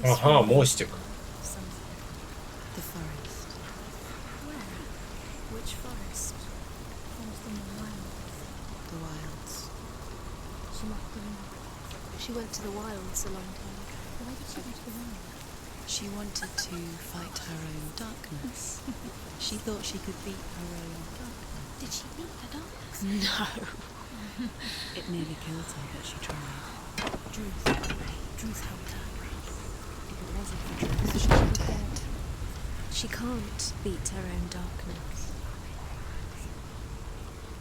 Ага, мостик. The forest. Where? Which forest? The wilds. She went to the wilds a long time ago. Why did she go to the wilds? She wanted to fight her own darkness. She thought she could beat her own darkness. Did she beat her darkness? No. It nearly killed her, but she tried. Druth helped her. If it wasn't for Druth, she would be dead. She can't beat her own darkness.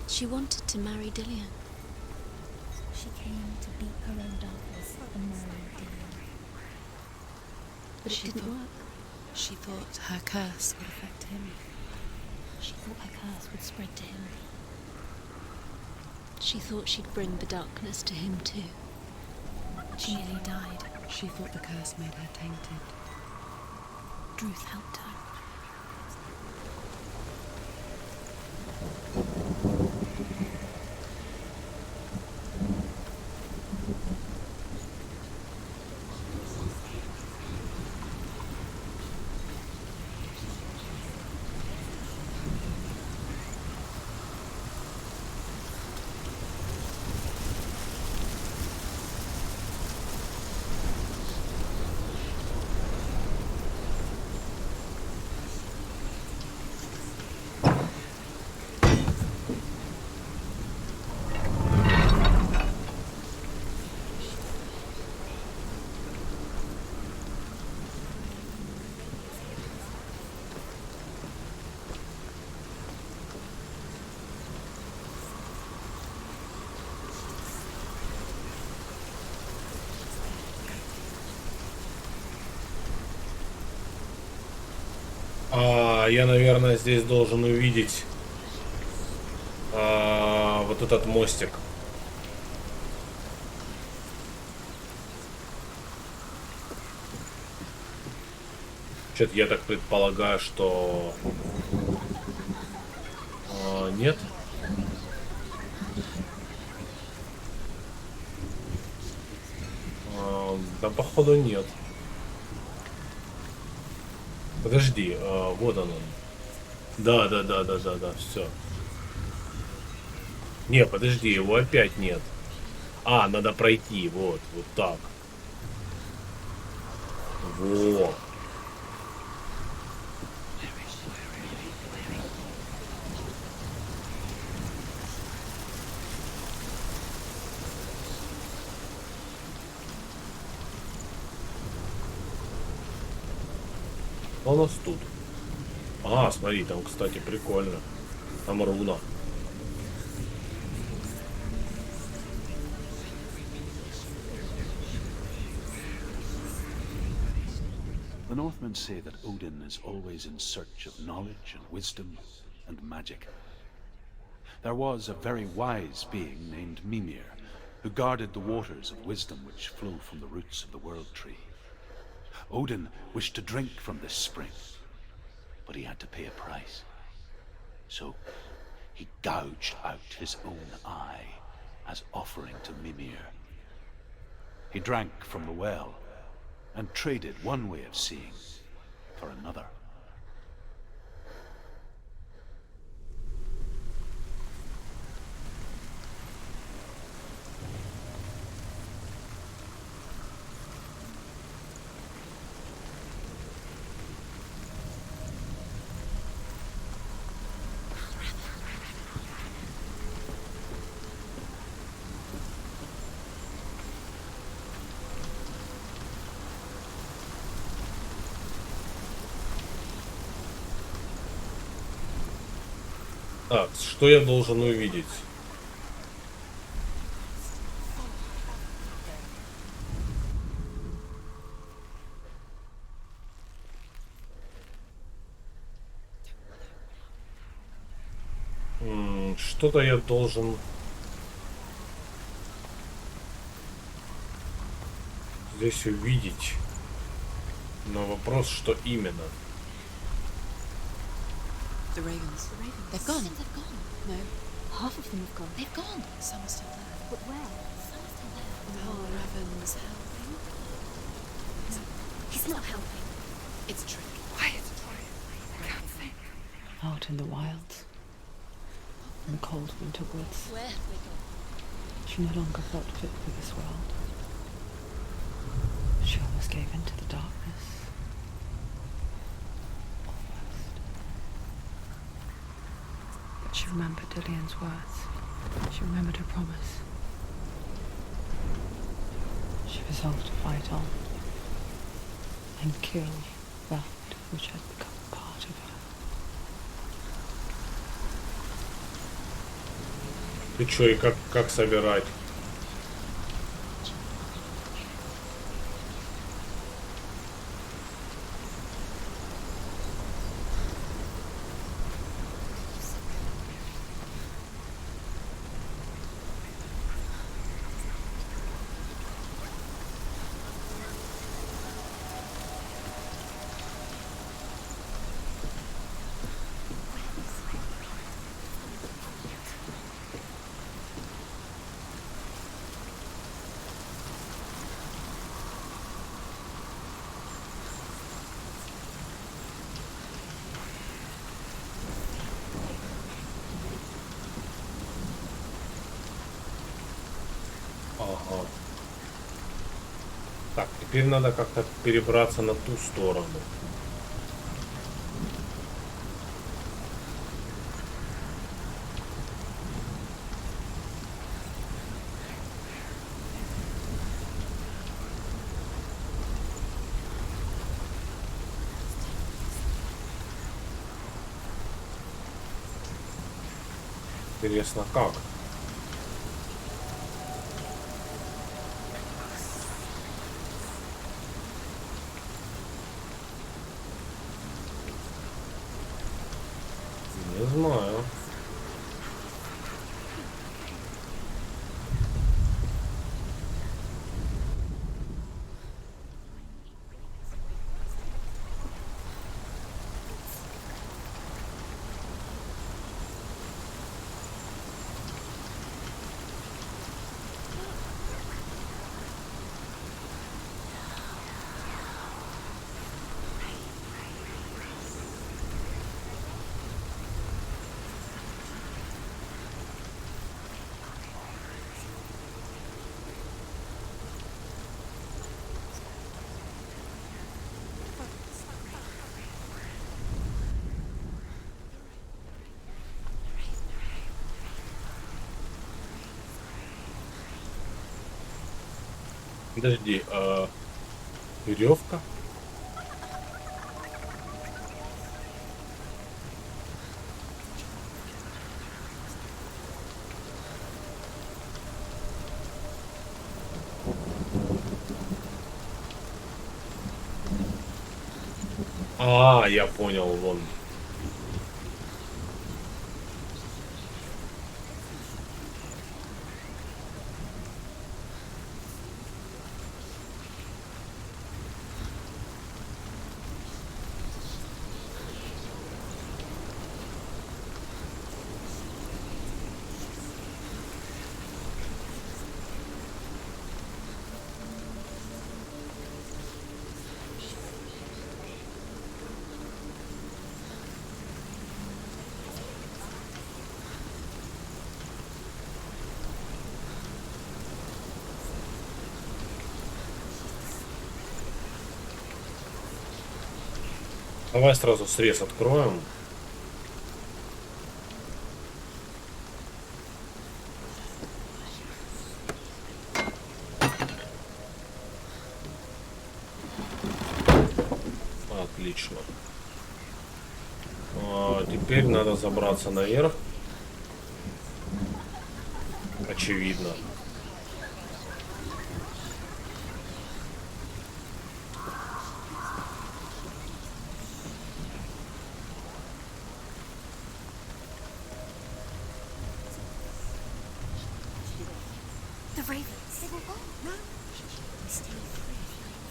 She wanted to marry Dillian. She came to beat her own darkness and marry Dillian. But it didn't work. She thought her curse would affect him. She thought her curse would spread to him. She thought she'd bring the darkness to him too. She nearly died. She thought the curse made her tainted. Druth helped her. Я, наверное, здесь должен увидеть вот этот мостик. Что-то я так предполагаю, что нет. Да, походу, нет. Подожди, вот он. Да, все. Не, подожди, его опять нет. А, надо пройти, вот так. Во. Что у нас тут? А, смотри, там, кстати, прикольно. Там руна. The Northmen say that Odin is always in search of knowledge and wisdom and magic. There was a very wise being named Mimir, who guarded the waters of wisdom which flow from the roots of the world tree. Odin wished to drink from this spring, but he had to pay a price. So he gouged out his own eye as offering to Mimir. He drank from the well and traded one way of seeing for another. Так, что я должен увидеть? Что-то я должен здесь увидеть. Но вопрос, что именно? The ravens. They've gone. They've gone. No. Half of them have gone. They've gone. Some are still there. But where? Some are still there. Vальravn's helping. He's not helping. It's a trick. Quiet. I can't think. Out in the wilds. In the cold winter woods. Where have they gone? She no longer felt fit for this world. She almost gave in to the darkness. Almost. But she remembered Dillian's words. She remembered her promise. She resolved to fight on and kill that which had become part of her. Ты чё, и как собирать? Ага. Так, теперь надо как-то перебраться на ту сторону. Интересно, как? Не знаю. Подожди, веревка? А, я понял, вон. Давай сразу срез откроем. Отлично. Теперь надо забраться наверх. Очевидно. The ravens. They were all. No. We stayed free.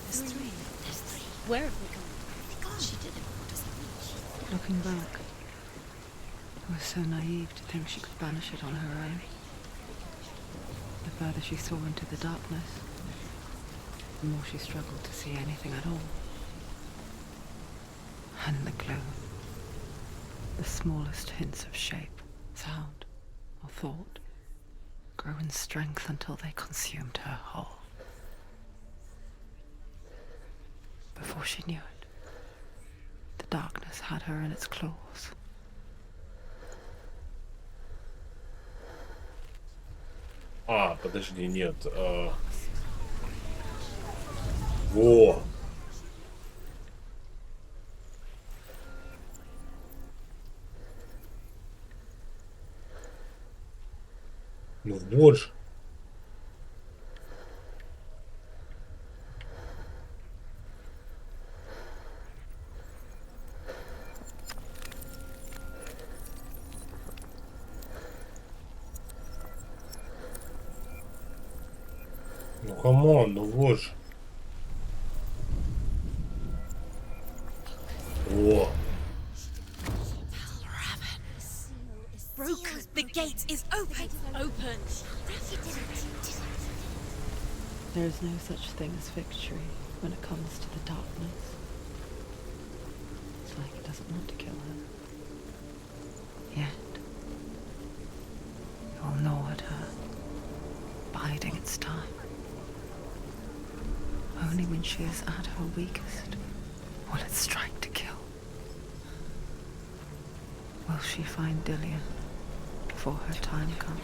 There's three. There's three. Where have we gone? They gone. She did it. What does that mean? Looking back, I was so naive to think she could banish it on her own. The further she saw into the darkness, the more she struggled to see anything at all. And the gloom, the smallest hints of shape, sound, or thought, grew in strength until they consumed her whole. Before she knew it, the darkness had her in its claws. Подожди, нет. Во! Ну вот же. Ну камон, ну вот же. О! Broken. The gate is open. Open. There is no such thing as victory when it comes to the darkness. It's like it doesn't want to kill her. Yet, it will gnaw at her, biding its time. Only when she is at her weakest will it strike to kill. Will she find Dillian before her time comes?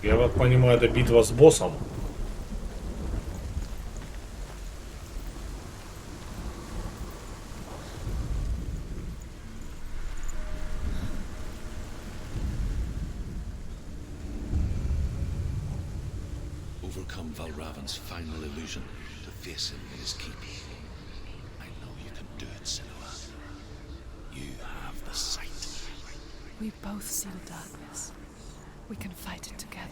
Я так понимаю, это битва с боссом. Overcome Valravn's final illusion to face him in his keep. I know you can do it, Senua. You have the sight. We both see the darkness. We can fight it together.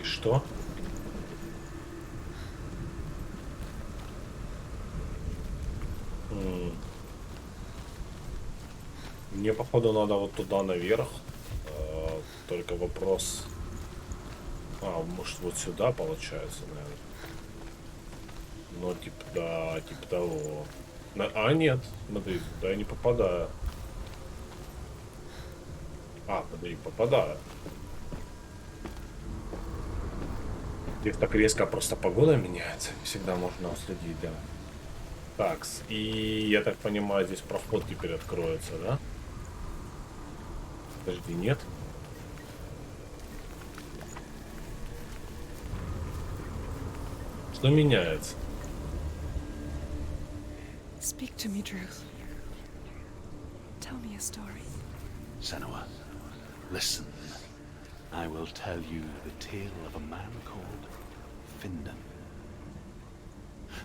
И что? Мне, походу, надо вот туда наверх. Только вопрос... А, может, вот сюда получается, наверное. Ну, типа, да, типа того. А, нет, смотри, да я не попадаю. А, подожди, попадаю. Здесь так резко просто погода меняется. Всегда можно уследить, да. Такс. И я так понимаю, здесь проход теперь откроется, да? Подожди, нет? Что меняется? Speak to me, Druth. Tell me a story. Senua, listen. I will tell you the tale of a man called Findan.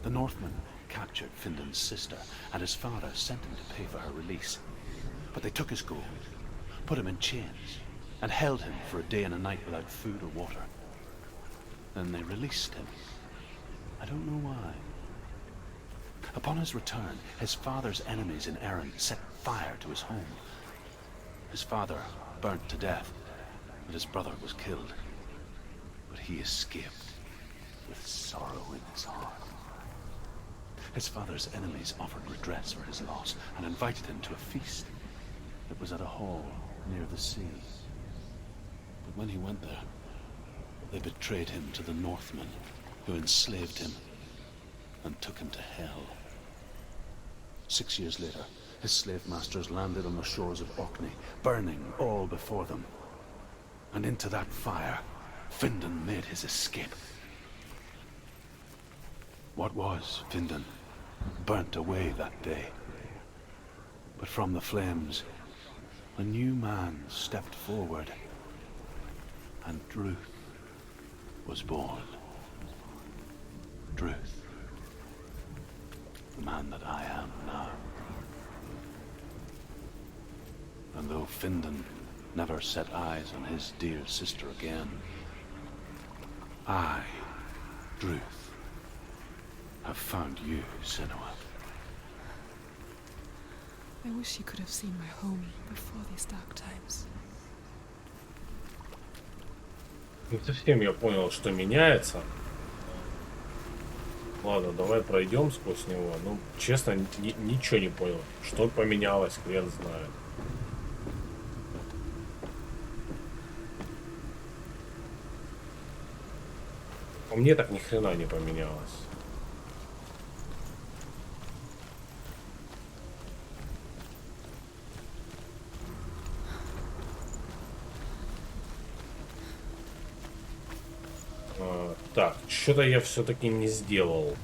The Northmen captured Findan's sister, and his father sent him to pay for her release. But they took his gold, put him in chains, and held him for a day and a night without food or water. Then they released him. I don't know why. Upon his return, his father's enemies in Erin set fire to his home. His father burnt to death, and his brother was killed. But he escaped with sorrow in his heart. His father's enemies offered redress for his loss and invited him to a feast. It was at a hall near the sea. But when he went there, they betrayed him to the Northmen, who enslaved him and took him to hell. 6 years later, his slave masters landed on the shores of Orkney, burning all before them. And into that fire, Findan made his escape. What was Findan burnt away that day. But from the flames, a new man stepped forward, and Druth was born. Druth, the man that I am now. And though Findan never set eyes on his dear sister again, I, Druth, have found you, Senua. I wish you could have seen my home before these dark times. Не совсем я понял, что меняется. Ладно, давай пройдем сквозь него. Ну, честно, ничего не понял. Что поменялось, хрен знает. По мне так ни хрена не поменялось. Так, что-то я все-таки не сделал.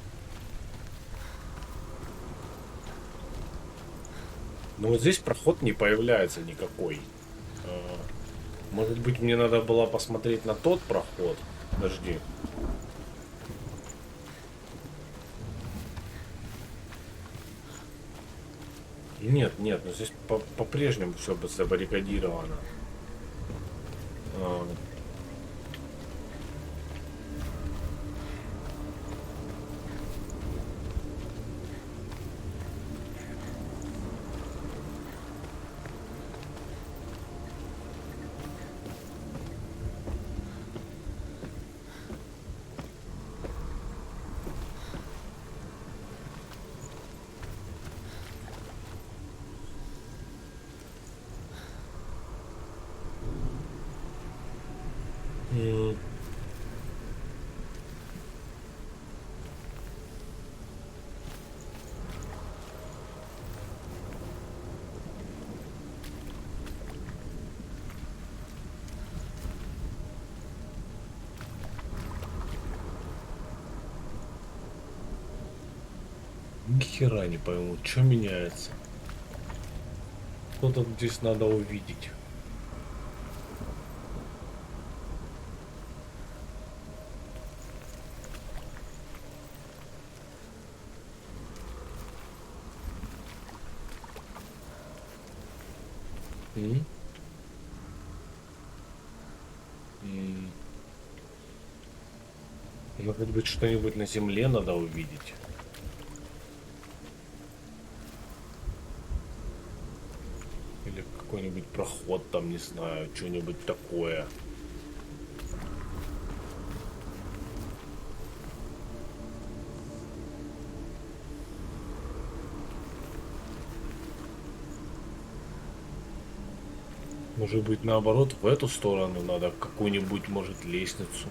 Но вот здесь проход не появляется никакой. Может быть, мне надо было посмотреть на тот проход? Подожди. Нет, нет, но здесь по-прежнему все забаррикадировано. Ни хера не пойму, что меняется. Что-то здесь надо увидеть. Может быть, что-нибудь на земле надо увидеть. Или какой-нибудь проход там, не знаю, что-нибудь такое. Может быть, наоборот, в эту сторону надо какую-нибудь, может, лестницу.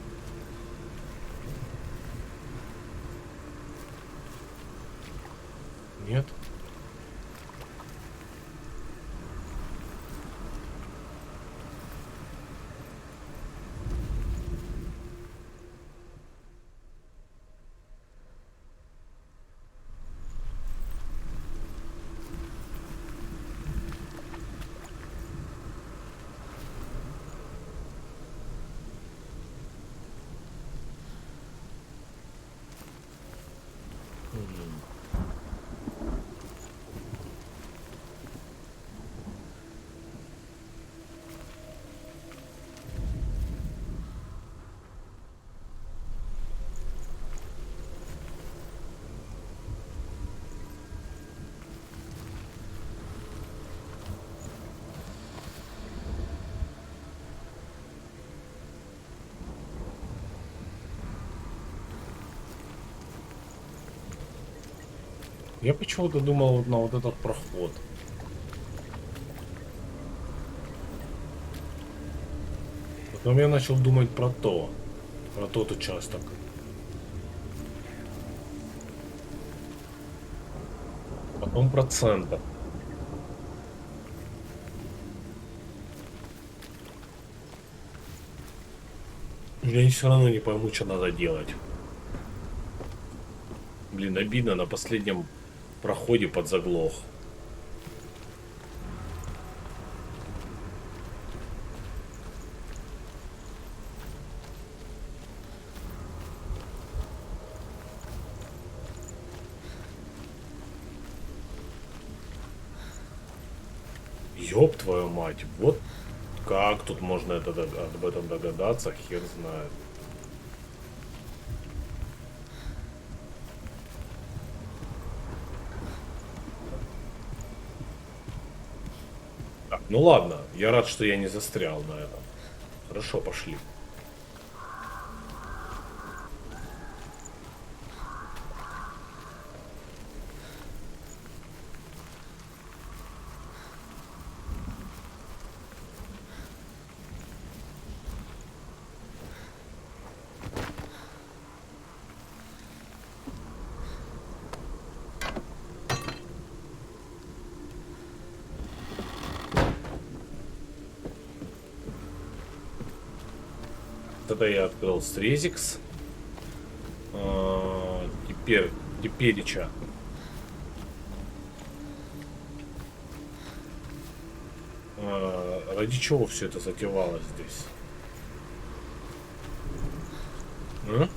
Нет? Я почему-то думал вот на вот этот проход. Потом я начал думать про тот участок. Потом про центр. Я все равно не пойму, что надо делать. Блин, обидно, на последнем проходе подзаглох. Ёб твою мать, вот как тут можно об этом догадаться, хер знает. Так, ну ладно, я рад, что я не застрял на этом. Хорошо, пошли. Это я открыл стрезикс. Теперича. Ради чего все это затевалось здесь? А?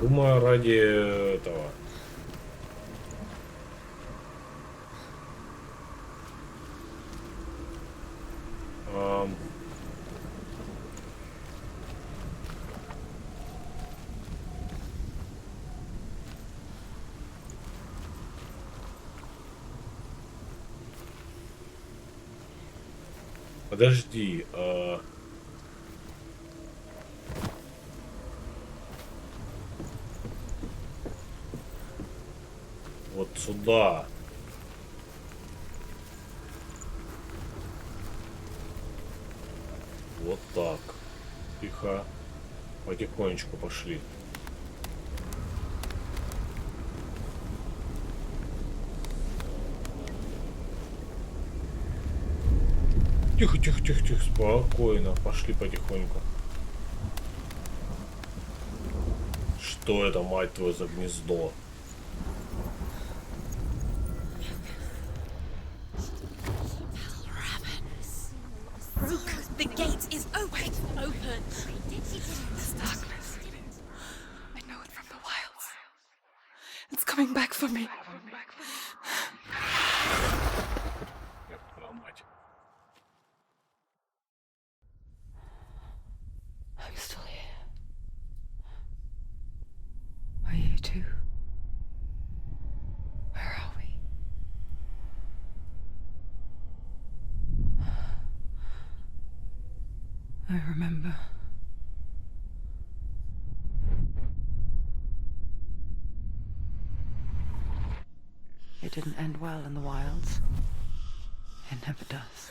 Думаю, ради этого. Подожди. Вот сюда. Вот так. Тихо. Потихонечку пошли. Тихо, тихо, тихо, тихо, спокойно. Пошли потихоньку. Что это, мать твою, за гнездо? The gate is open. Open. This darkness. I know it from the wilds. It's coming back for me. I remember. It didn't end well in the wilds. It never does.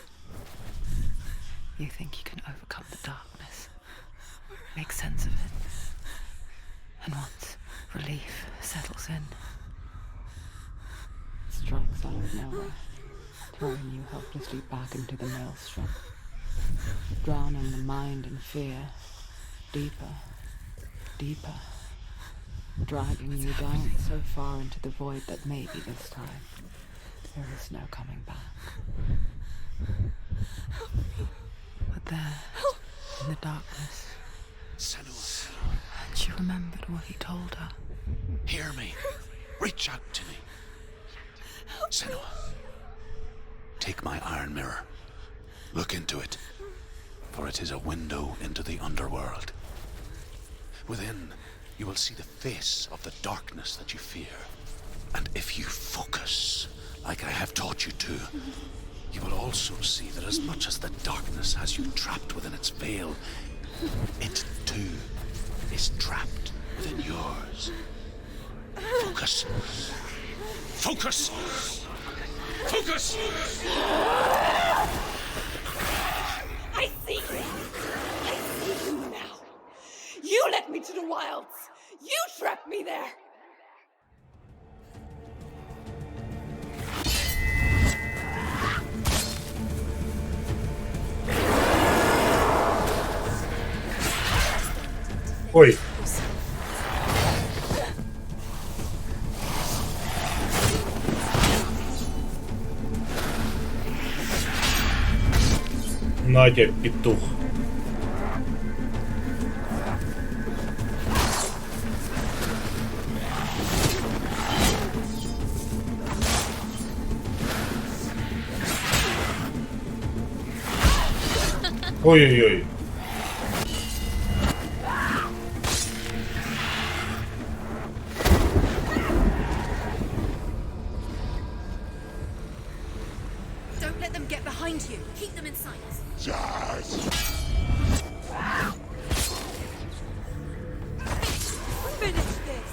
You think you can overcome the darkness, make sense of it, and once relief settles in, it strikes out of nowhere, throwing you helplessly back into the maelstrom, drowning the mind in fear, deeper, deeper, dragging you down so far into the void that maybe this time there is no coming back. But there, in the darkness, Senua, and she remembered what he told her. hear me. Reach out to me. Senua, take my iron mirror. Look into it, for it is a window into the underworld. Within, you will see the face of the darkness that you fear. And if you focus, like I have taught you to, you will also see that as much as the darkness has you trapped within its veil, it too is trapped within yours. Focus. Focus! Focus! I see you! I see you now! You led me to the wilds! You trapped me there! Ой. Надя, петух. Ой-ой-ой. Don't let them get behind you. Keep them in sight. Finish this!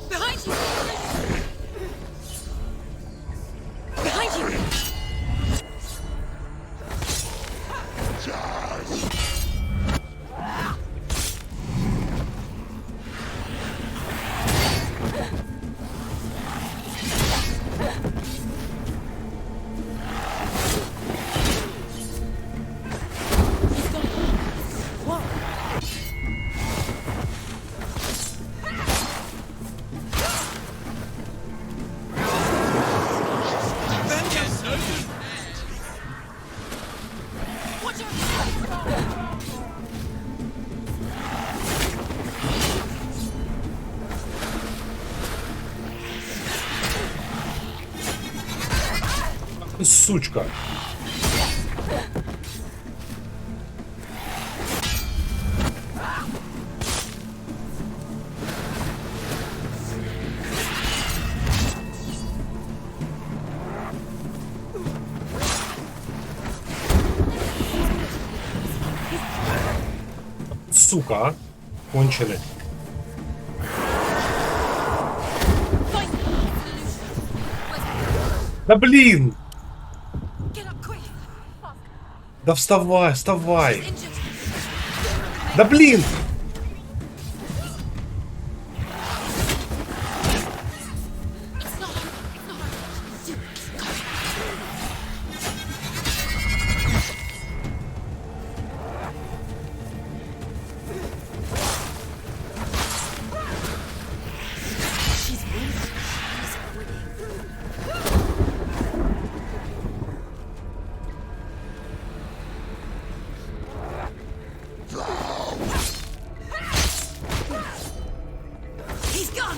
Behind you! Behind you! Сучка. Сука, а? Конченый. Да блин! Get up quick! Да вставай, вставай! Injured! Да блин! It's not over! It's not over! She's winning. She's winning. He's gone!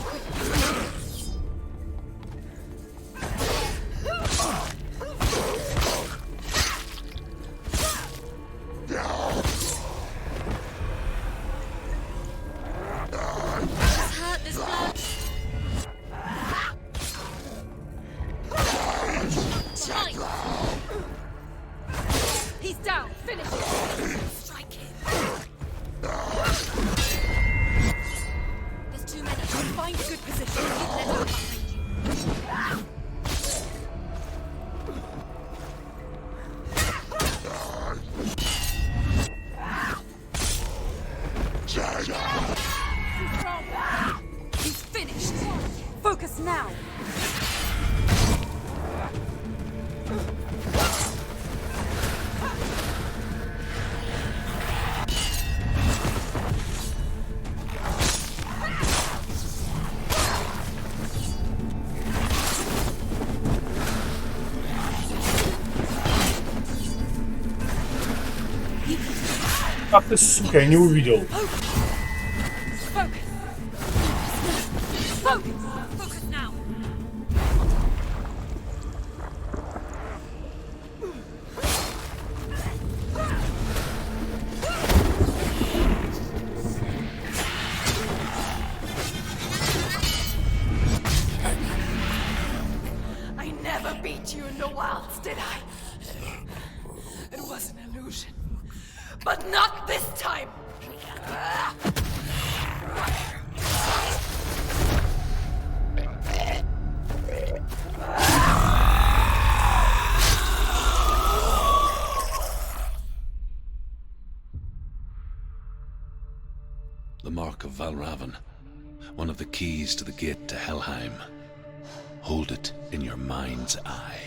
Find a good position and let her behind you. He's finished. Focus now. Ах ты, сука, я не увидел. Focus. Focus. Focus now. I never beat you in the wilds, did I? It was an illusion. But not this time! The mark of Vальравн, one of the keys to the gate to Hellheim. Hold it in your mind's eye.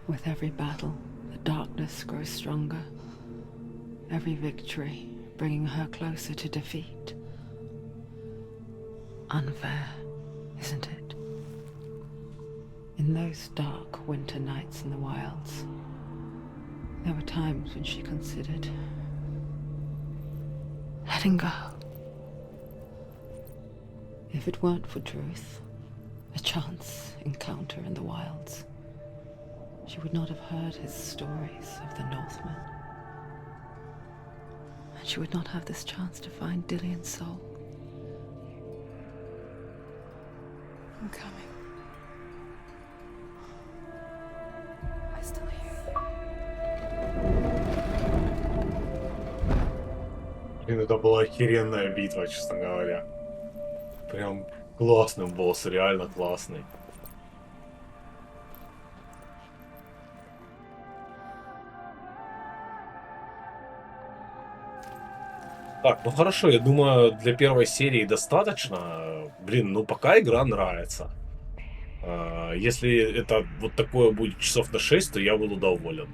With every battle, the darkness grows stronger. Every victory bringing her closer to defeat. Unfair, isn't it? In those dark winter nights in the wilds, there were times when she considered letting go. If it weren't for truth, a chance encounter in the wilds, she would not have heard his stories of the Northmen. And she would not have this chance to find Dillion's soul. I'm coming. I still hear you. Блин, это была охеренная битва, честно говоря. Прям классный босс, реально классный. Так, ну хорошо, я думаю, для первой серии достаточно. Блин, ну пока игра нравится. Если это вот такое будет часов на 6, то я буду доволен.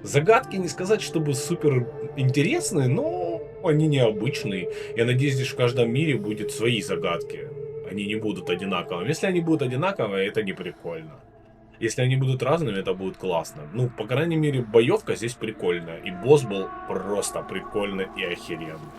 Загадки не сказать, чтобы супер интересные, но они необычные. Я надеюсь, здесь в каждом мире будет свои загадки. Они не будут одинаковыми. Если они будут одинаковые, это не прикольно. Если они будут разными, это будет классно. Ну, по крайней мере, боевка здесь прикольная. И босс был просто прикольный и охеренный.